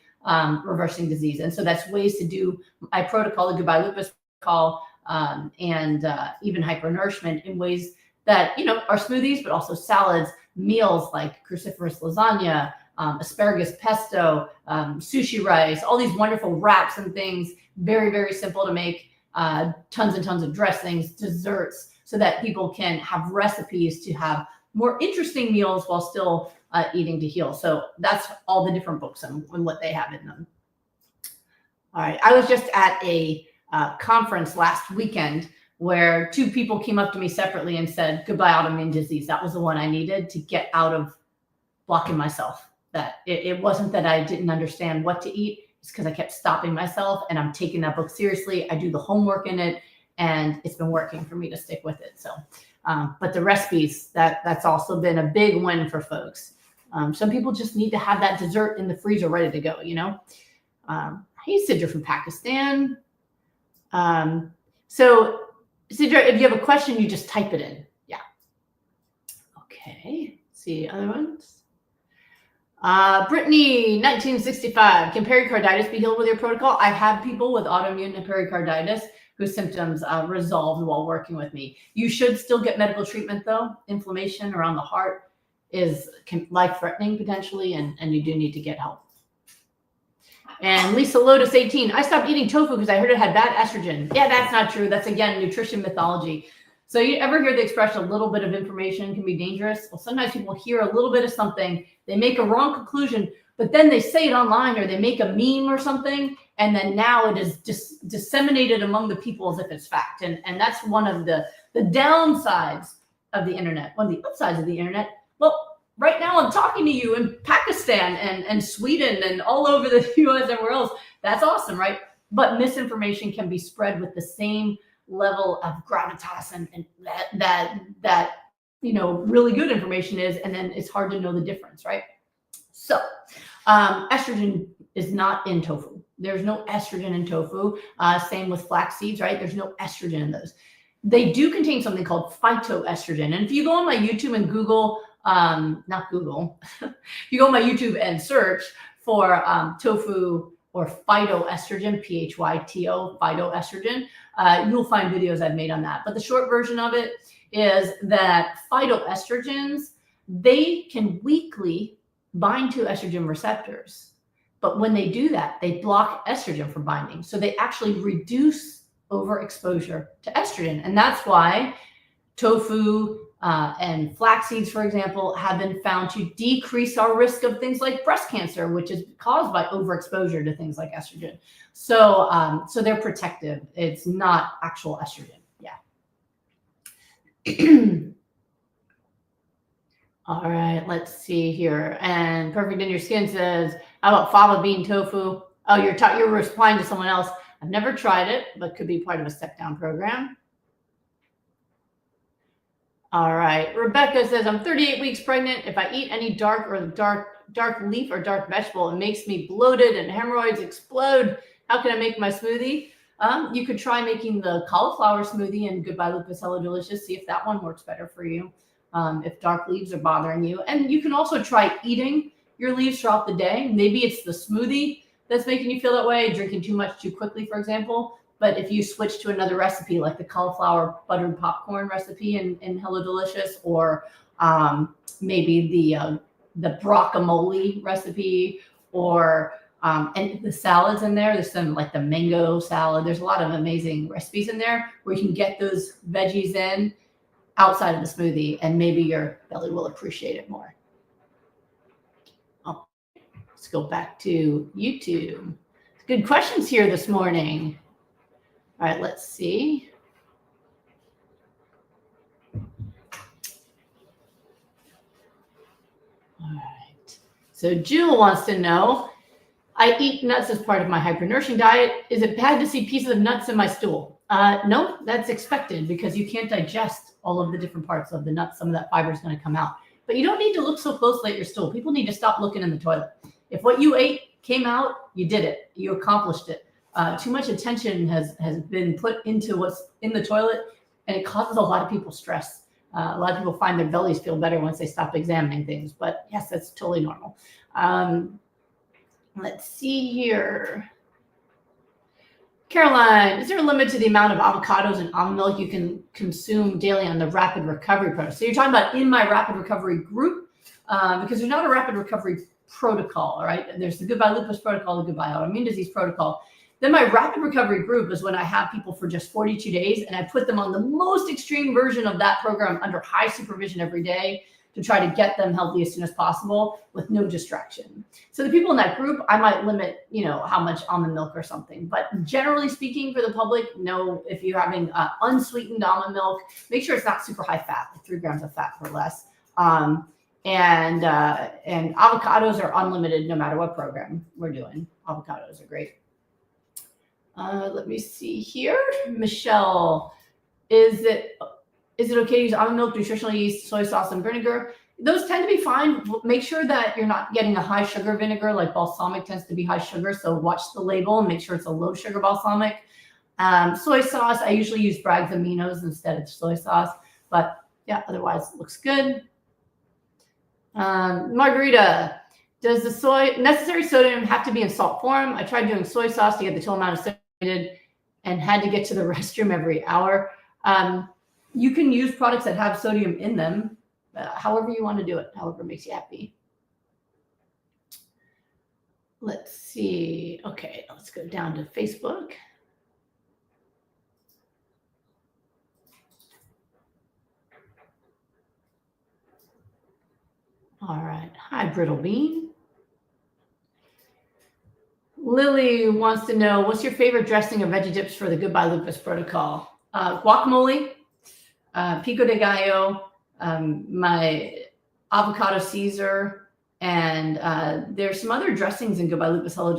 reversing disease. And so that's ways to do my protocol, the Goodbye Lupus protocol, and even hypernourishment in ways that, are smoothies, but also salads, meals like cruciferous lasagna, asparagus pesto, sushi rice, all these wonderful wraps and things, very, very simple to make, tons and tons of dressings, desserts, so that people can have recipes to have more interesting meals while still eating to heal. So that's all the different books and what they have in them. All right, I was just at a conference last weekend where 2 people came up to me separately and said, Goodbye Autoimmune Disease. That was the one I needed to get out of blocking myself. That it wasn't that I didn't understand what to eat. It's because I kept stopping myself, and I'm taking that book seriously. I do the homework in it, and it's been working for me to stick with it. So, but the recipes, that's also been a big win for folks. Some people just need to have that dessert in the freezer ready to go, Hey, Sidra from Pakistan. So Sidra, if you have a question, you just type it in. Yeah. Okay. Let's see other ones. Brittany, 1965. Can pericarditis be healed with your protocol? I've had people with autoimmune and pericarditis whose symptoms resolved while working with me. You should still get medical treatment though. Inflammation around the heart is life-threatening potentially, and you do need to get help. And Lisa Lotus, 18. I stopped eating tofu because I heard it had bad estrogen. Yeah, that's not true. That's, again, nutrition mythology. So you ever hear the expression, a little bit of information can be dangerous? Well, sometimes people hear a little bit of something, they make a wrong conclusion, but then they say it online or they make a meme or something, and then now it is just disseminated among the people as if it's fact. And that's one of the downsides of the internet. One of the upsides of the internet, well, right now I'm talking to you in Pakistan and Sweden and all over the US and everywhere else. That's awesome, right? But misinformation can be spread with the same level of gravitas and that really good information is, and then it's hard to know the difference, right? So estrogen is not in tofu. There's no estrogen in tofu. Same with flax seeds, right? There's no estrogen in those. They do contain something called phytoestrogen. And if you go on my YouTube and Google, not Google, if you go on my YouTube and search for tofu or phytoestrogen, PHYTO, phytoestrogen, you'll find videos I've made on that. But the short version of it is that phytoestrogens, they can weakly bind to estrogen receptors. But when they do that, they block estrogen from binding. So they actually reduce overexposure to estrogen. And that's why tofu and flax seeds, for example, have been found to decrease our risk of things like breast cancer, which is caused by overexposure to things like estrogen. So, so they're protective. It's not actual estrogen. Yeah. All right, let's see here. And Perfect in Your Skin says, how about fava bean tofu? Oh, you're replying to someone else. I've never tried it, but could be part of a step down program. All right. Rebecca says, I'm 38 weeks pregnant. If I eat any dark leaf or dark vegetable, it makes me bloated and hemorrhoids explode. How can I make my smoothie? You could try making the cauliflower smoothie and Goodbye Lupus, Hello Delicious. See if that one works better for you. If dark leaves are bothering you. And you can also try eating your leaves throughout the day. Maybe it's the smoothie that's making you feel that way, drinking too much too quickly, for example. But if you switch to another recipe, like the cauliflower buttered popcorn recipe in Hello Delicious, or maybe the guacamole recipe, or and the salads in there, there's some like the mango salad. There's a lot of amazing recipes in there where you can get those veggies in outside of the smoothie, and maybe your belly will appreciate it more. Oh, let's go back to YouTube. Good questions here this morning. All right, let's see. All right. So Jill wants to know, I eat nuts as part of my hypernourishing diet. Is it bad to see pieces of nuts in my stool? No, that's expected because you can't digest all of the different parts of the nuts. Some of that fiber is going to come out. But you don't need to look so closely at your stool. People need to stop looking in the toilet. If what you ate came out, you did it. You accomplished it. Too much attention has been put into what's in the toilet, and it causes a lot of people stress. A lot of people find their bellies feel better once they stop examining things. But yes, that's totally normal. Let's see here. Caroline, is there a limit to the amount of avocados and almond milk you can consume daily on the rapid recovery program? So you're talking about in my rapid recovery group, because there's not a rapid recovery protocol, all right? There's the Goodbye Lupus protocol, the Goodbye Autoimmune Disease protocol. Then my rapid recovery group is when I have people for just 42 days and I put them on the most extreme version of that program under high supervision every day to try to get them healthy as soon as possible with no distraction. So the people in that group, I might limit, how much almond milk or something. But generally speaking, for the public, no, if you're having unsweetened almond milk, make sure it's not super high fat, like 3 grams of fat or less. And avocados are unlimited no matter what program we're doing. Avocados are great. Let me see here. Michelle, is it okay to use almond milk, nutritional yeast, soy sauce, and vinegar? Those tend to be fine. Make sure that you're not getting a high sugar vinegar, like balsamic tends to be high sugar. So watch the label and make sure it's a low sugar balsamic. Soy sauce, I usually use Bragg's aminos instead of soy sauce. But yeah, otherwise it looks good. Margarita, does the necessary sodium have to be in salt form? I tried doing soy sauce to get the total amount of sodium needed and had to get to the restroom every hour. You can use products that have sodium in them, however you want to do it, however makes you happy. Let's see. Okay, let's go down to Facebook. All right. Hi, Brittle Bean. Lily wants to know, what's your favorite dressing or veggie dips for the Goodbye Lupus protocol? Guacamole, pico de gallo, my avocado Caesar, and there's some other dressings in Goodbye Lupus Hello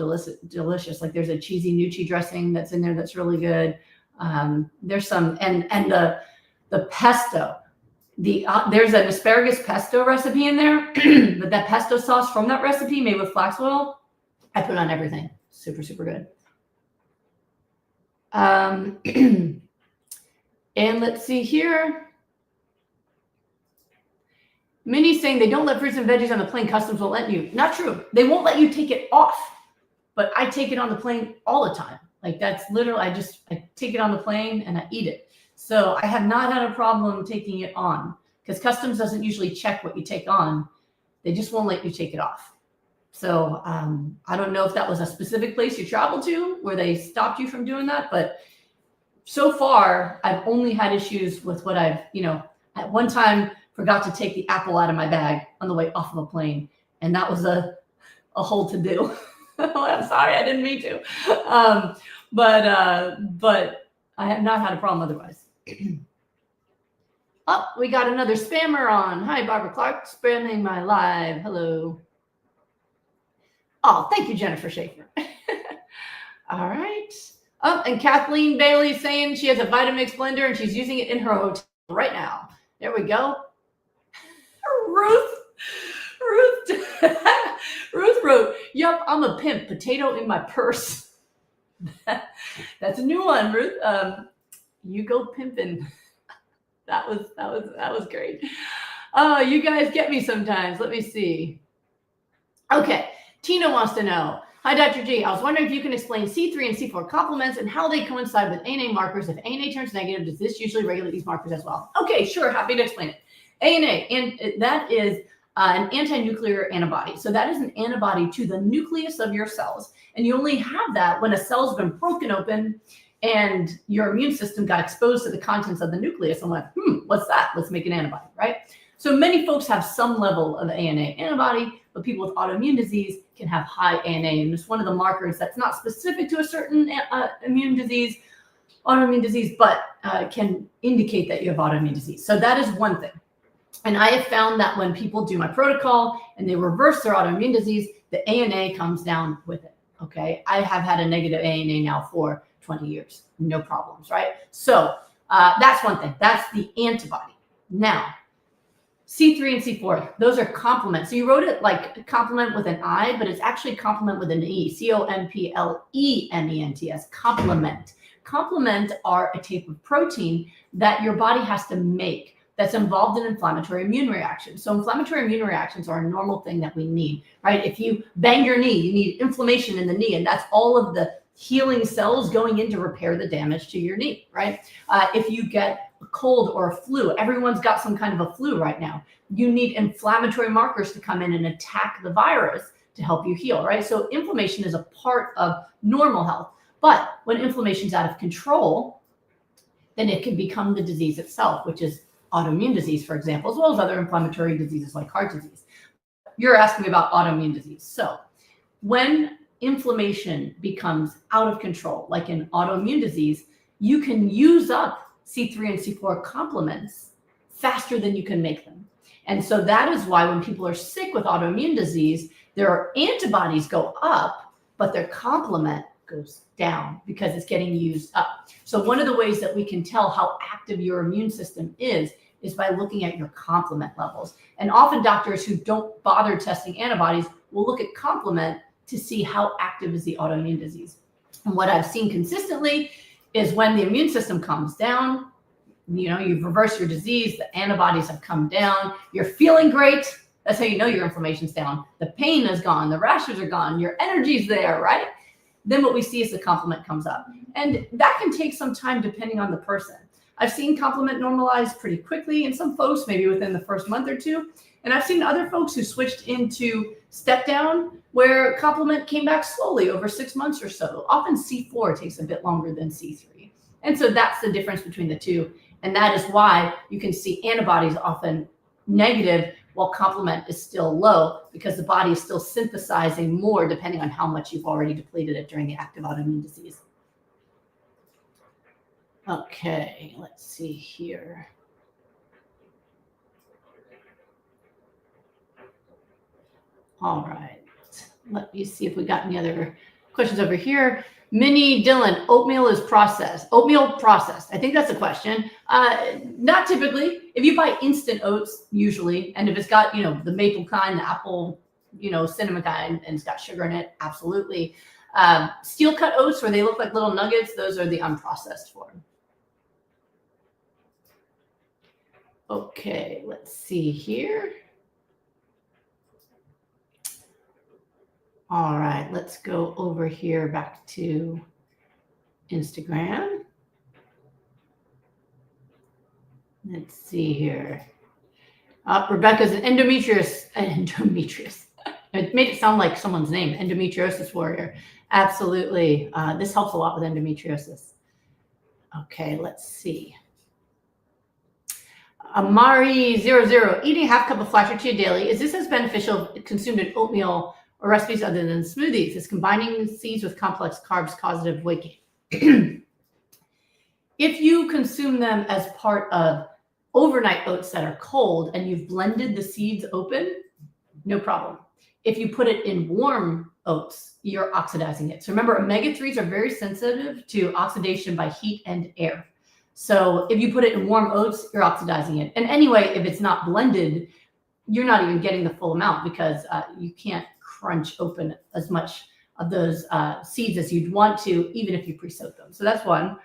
Delicious. Like there's a cheesy gnocchi dressing that's in there that's really good. There's some, and the pesto. There's an asparagus pesto recipe in there, but that pesto sauce from that recipe made with flax oil, I put on everything. Super, super good. And let's see here. Minnie's saying they don't let fruits and veggies on the plane. Customs won't let you. Not true. They won't let you take it off, but I take it on the plane all the time. Like that's literally, I take it on the plane and I eat it. So I have not had a problem taking it on because customs doesn't usually check what you take on. They just won't let you take it off. So I don't know if that was a specific place you traveled to where they stopped you from doing that, but so far I've only had issues with what I've, at one time forgot to take the apple out of my bag on the way off of a plane. And that was a whole to do. I'm sorry, I didn't mean to. But I have not had a problem otherwise. Oh, we got another spammer on. Hi, Barbara Clark, spamming my live. Hello. Oh, thank you, Jennifer Schaefer. All right. Oh, and Kathleen Bailey saying she has a Vitamix blender and she's using it in her hotel right now. There we go. Ruth Ruth wrote, "Yup, I'm a pimp. Potato in my purse." That's a new one, Ruth. You go pimping. That was great. Oh, you guys get me sometimes. Let me see. Okay, Tina wants to know. Hi, Dr. G. I was wondering if you can explain C3 and C4 complements and how they coincide with ANA markers. If ANA turns negative, does this usually regulate these markers as well? Okay, sure. Happy to explain it. ANA, and that is an anti-nuclear antibody. So that is an antibody to the nucleus of your cells. And you only have that when a cell's been broken open and your immune system got exposed to the contents of the nucleus and went, what's that? Let's make an antibody, right? So many folks have some level of ANA antibody, but people with autoimmune disease can have high ANA. And it's one of the markers that's not specific to a certain autoimmune disease, but can indicate that you have autoimmune disease. So that is one thing. And I have found that when people do my protocol and they reverse their autoimmune disease, the ANA comes down with it, okay? I have had a negative ANA now for 20 years, no problems, right? So that's one thing. That's the antibody. Now, C3 and C4, those are complement. So you wrote it like complement with an I, but it's actually complement with an E, COMPLEMENTS, complement. Complement are a type of protein that your body has to make that's involved in inflammatory immune reactions. So inflammatory immune reactions are a normal thing that we need, right? If you bang your knee, you need inflammation in the knee, and that's all of the healing cells going in to repair the damage to your knee, right? If you get a cold or a flu, everyone's got some kind of a flu right now. You need inflammatory markers to come in and attack the virus to help you heal, right? So inflammation is a part of normal health. But when inflammation's out of control, then it can become the disease itself, which is autoimmune disease, for example, as well as other inflammatory diseases like heart disease. You're asking me about autoimmune disease. So when inflammation becomes out of control, like in autoimmune disease, you can use up C3 and C4 complements faster than you can make them. And so that is why when people are sick with autoimmune disease, their antibodies go up, but their complement goes down because it's getting used up. So one of the ways that we can tell how active your immune system is by looking at your complement levels. And often doctors who don't bother testing antibodies will look at complement to see how active is the autoimmune disease. And what I've seen consistently is when the immune system comes down, you've reversed your disease, the antibodies have come down, you're feeling great. That's how you know your inflammation's down. The pain is gone, the rashes are gone, your energy's there, right? Then what we see is the complement comes up. And that can take some time depending on the person. I've seen complement normalize pretty quickly in some folks, maybe within the first month or two. And I've seen other folks who switched into step down where complement came back slowly over 6 months or so. Often C4 takes a bit longer than C3. And so that's the difference between the two. And that is why you can see antibodies often negative while complement is still low, because the body is still synthesizing more depending on how much you've already depleted it during the active autoimmune disease. Okay, let's see here. All right, let me see if we got any other questions over here. Minnie Dillon, oatmeal is processed. Oatmeal processed. I think that's a question. Not typically. If you buy instant oats, usually, and if it's got, the maple kind, the apple, cinnamon kind, and it's got sugar in it, absolutely. Steel cut oats, where they look like little nuggets, those are the unprocessed form. Okay, let's see here. All right, let's go over here back to Instagram. Let's see here. Rebecca's an endometriosis. It made it sound like someone's name, endometriosis warrior. Absolutely. This helps a lot with endometriosis. Okay, let's see. Amari00, eating half cup of flax or chia daily. Is this as beneficial if consumed in oatmeal or recipes other than smoothies? Is combining seeds with complex carbs causative weight gain? If you consume them as part of overnight oats that are cold and you've blended the seeds open, no problem. If you put it in warm oats, you're oxidizing it. So remember, omega-3s are very sensitive to oxidation by heat and air. So if you put it in warm oats, you're oxidizing it. And anyway, if it's not blended, you're not even getting the full amount because you can't crunch open as much of those seeds as you'd want to, even if you pre-soak them. So that's one.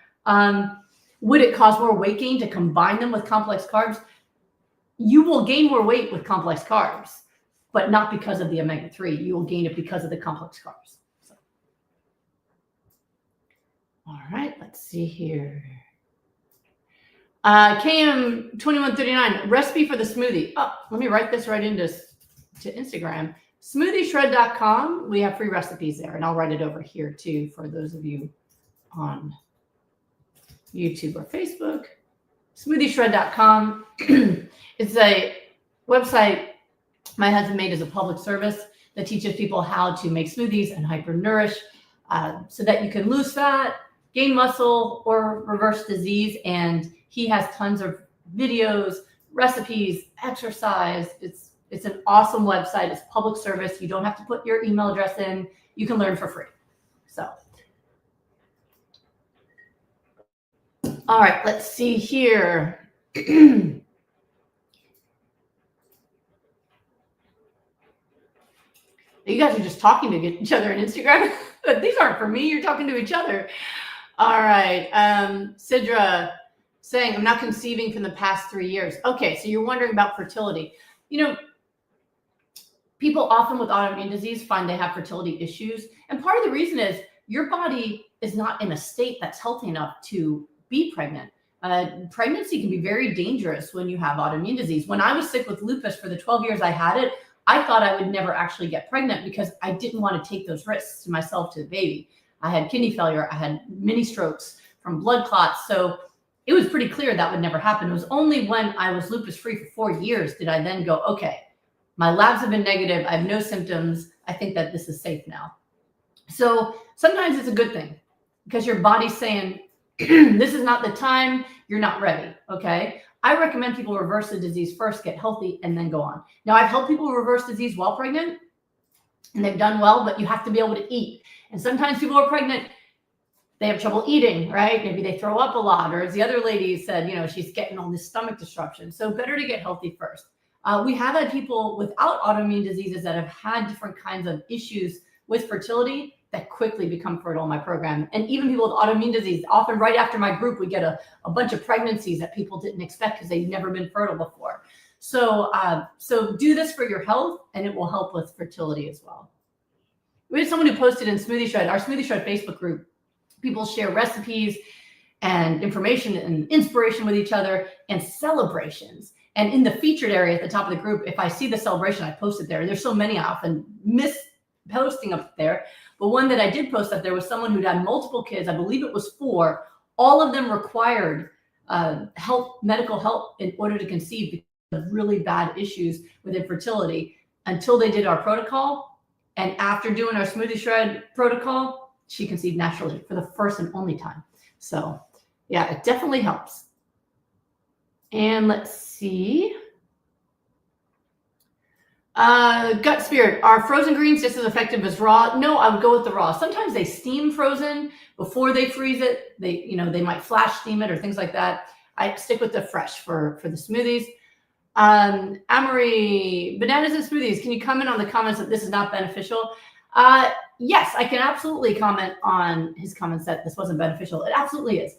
Would it cause more weight gain to combine them with complex carbs? You will gain more weight with complex carbs, but not because of the omega-3. You will gain it because of the complex carbs. So. All right, let's see here. KM2139, recipe for the smoothie. Oh, let me write this right into Instagram. Smoothieshred.com. We have free recipes there, and I'll write it over here too for those of you on YouTube or Facebook. Smoothieshred.com. It's a website my husband made as a public service that teaches people how to make smoothies and hyper-nourish so that you can lose fat, gain muscle, or reverse disease. And he has tons of videos, recipes, exercise. It's an awesome website. It's public service. You don't have to put your email address in. You can learn for free. So, all right, let's see here. You guys are just talking to each other on Instagram. These aren't for me. You're talking to each other. All right. Sidra saying, I'm not conceiving from the past 3 years. Okay, so you're wondering about fertility. You know, people often with autoimmune disease find they have fertility issues. And part of the reason is your body is not in a state that's healthy enough to be pregnant. Pregnancy can be very dangerous when you have autoimmune disease. When I was sick with lupus for the 12 years I had it, I thought I would never actually get pregnant because I didn't want to take those risks to myself, to the baby. I had kidney failure. I had mini strokes from blood clots. So it was pretty clear that would never happen. It was only when I was lupus free for 4 years did I then go, okay, my labs have been negative. I have no symptoms. I think that this is safe now. So sometimes it's a good thing because your body's saying, this is not the time. You're not ready. Okay. I recommend people reverse the disease first, get healthy, and then go on. Now, I've helped people reverse disease while pregnant, and they've done well, but you have to be able to eat. And sometimes people are pregnant, they have trouble eating, right? Maybe they throw up a lot, or as the other lady said, you know, she's getting all this stomach disruption. So better to get healthy first. We have had people without autoimmune diseases that have had different kinds of issues with fertility that quickly become fertile in my program. And even people with autoimmune disease, often right after my group, we get a bunch of pregnancies that people didn't expect because they've never been fertile before. So, so do this for your health, and it will help with fertility as well. We had someone who posted in Smoothie Shred, our Smoothie Shred Facebook group. People share recipes and information and inspiration with each other and celebrations. And in the featured area at the top of the group, if I see the celebration, I post it there. There's so many, I often miss posting up there. But one that I did post up there was someone who'd had multiple kids. I believe it was 4. All of them required medical help in order to conceive because of really bad issues with infertility until they did our protocol. And after doing our Smoothie Shred protocol, she conceived naturally for the first and only time. So yeah, it definitely helps. And let's see. Gut Spirit, are frozen greens just as effective as raw? No, I would go with the raw. Sometimes they steam frozen before they freeze it. They might flash steam it or things like that. I stick with the fresh for the smoothies. Amory, bananas and smoothies. Can you comment on the comments that this is not beneficial? Yes, I can absolutely comment on his comments that this wasn't beneficial. It absolutely is.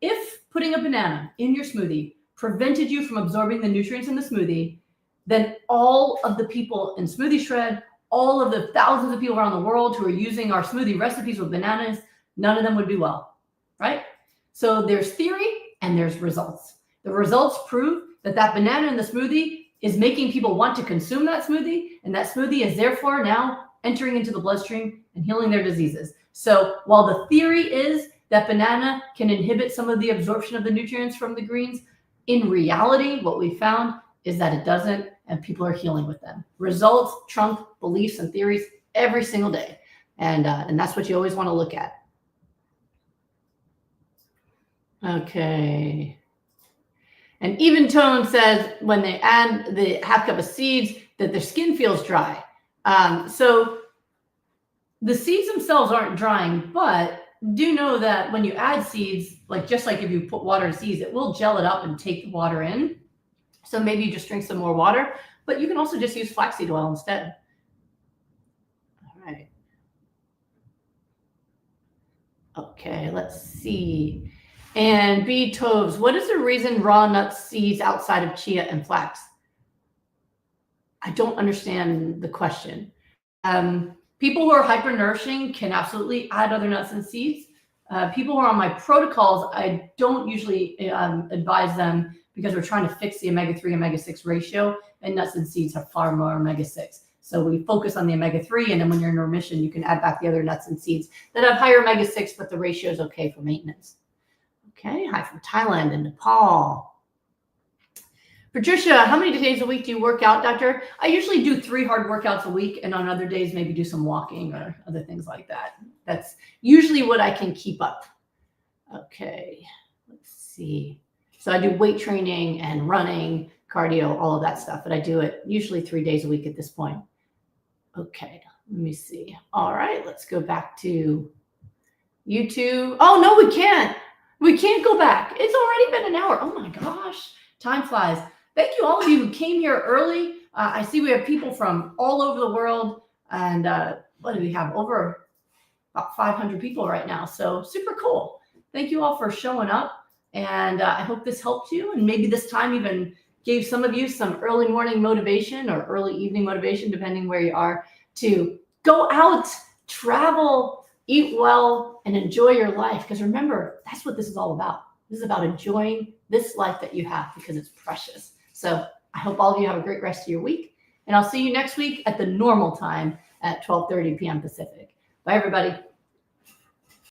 If putting a banana in your smoothie prevented you from absorbing the nutrients in the smoothie, then all of the people in Smoothie Shred, all of the thousands of people around the world who are using our smoothie recipes with bananas, none of them would be well, right? So there's theory and there's results. The results prove that banana in the smoothie is making people want to consume that smoothie, and that smoothie is therefore now entering into the bloodstream and healing their diseases. So while the theory is that banana can inhibit some of the absorption of the nutrients from the greens, in reality, what we found is that it doesn't, and people are healing with them. Results trump beliefs and theories every single day. And that's what you always want to look at. Okay. And Even Tone says when they add the half cup of seeds that their skin feels dry. So the seeds themselves aren't drying, but do know that when you add seeds, like just like if you put water in seeds, it will gel it up and take the water in. So maybe you just drink some more water, but you can also just use flaxseed oil instead. All right. Okay, let's see. And B Toves, what is the reason raw nut seeds outside of chia and flax? I don't understand the question. People who are hypernourishing can absolutely add other nuts and seeds. People who are on my protocols, I don't usually advise them because we're trying to fix the omega-3 omega-6 ratio, and nuts and seeds have far more omega-6. So we focus on the omega-3, and then when you're in remission, you can add back the other nuts and seeds that have higher omega-6, but the ratio is okay for maintenance. Okay, hi from Thailand and Nepal. Patricia, how many days a week do you work out, doctor? I usually do 3 hard workouts a week, and on other days, maybe do some walking or other things like that. That's usually what I can keep up. Okay, let's see. So I do weight training and running, cardio, all of that stuff, but I do it usually 3 days a week at this point. Okay, let me see. All right, let's go back to YouTube. Oh, no, we can't. We can't go back. It's already been an hour. Oh my gosh, time flies. Thank you all of you who came here early. I see we have people from all over the world, and what do we have? Over about 500 people right now. So super cool. Thank you all for showing up, and I hope this helped you, and maybe this time even gave some of you some early morning motivation or early evening motivation, depending where you are, to go out, travel, eat well, and enjoy your life. Because remember, that's what this is all about. This is about enjoying this life that you have because it's precious. So I hope all of you have a great rest of your week, and I'll see you next week at the normal time at 12:30 p.m. Pacific. Bye, everybody.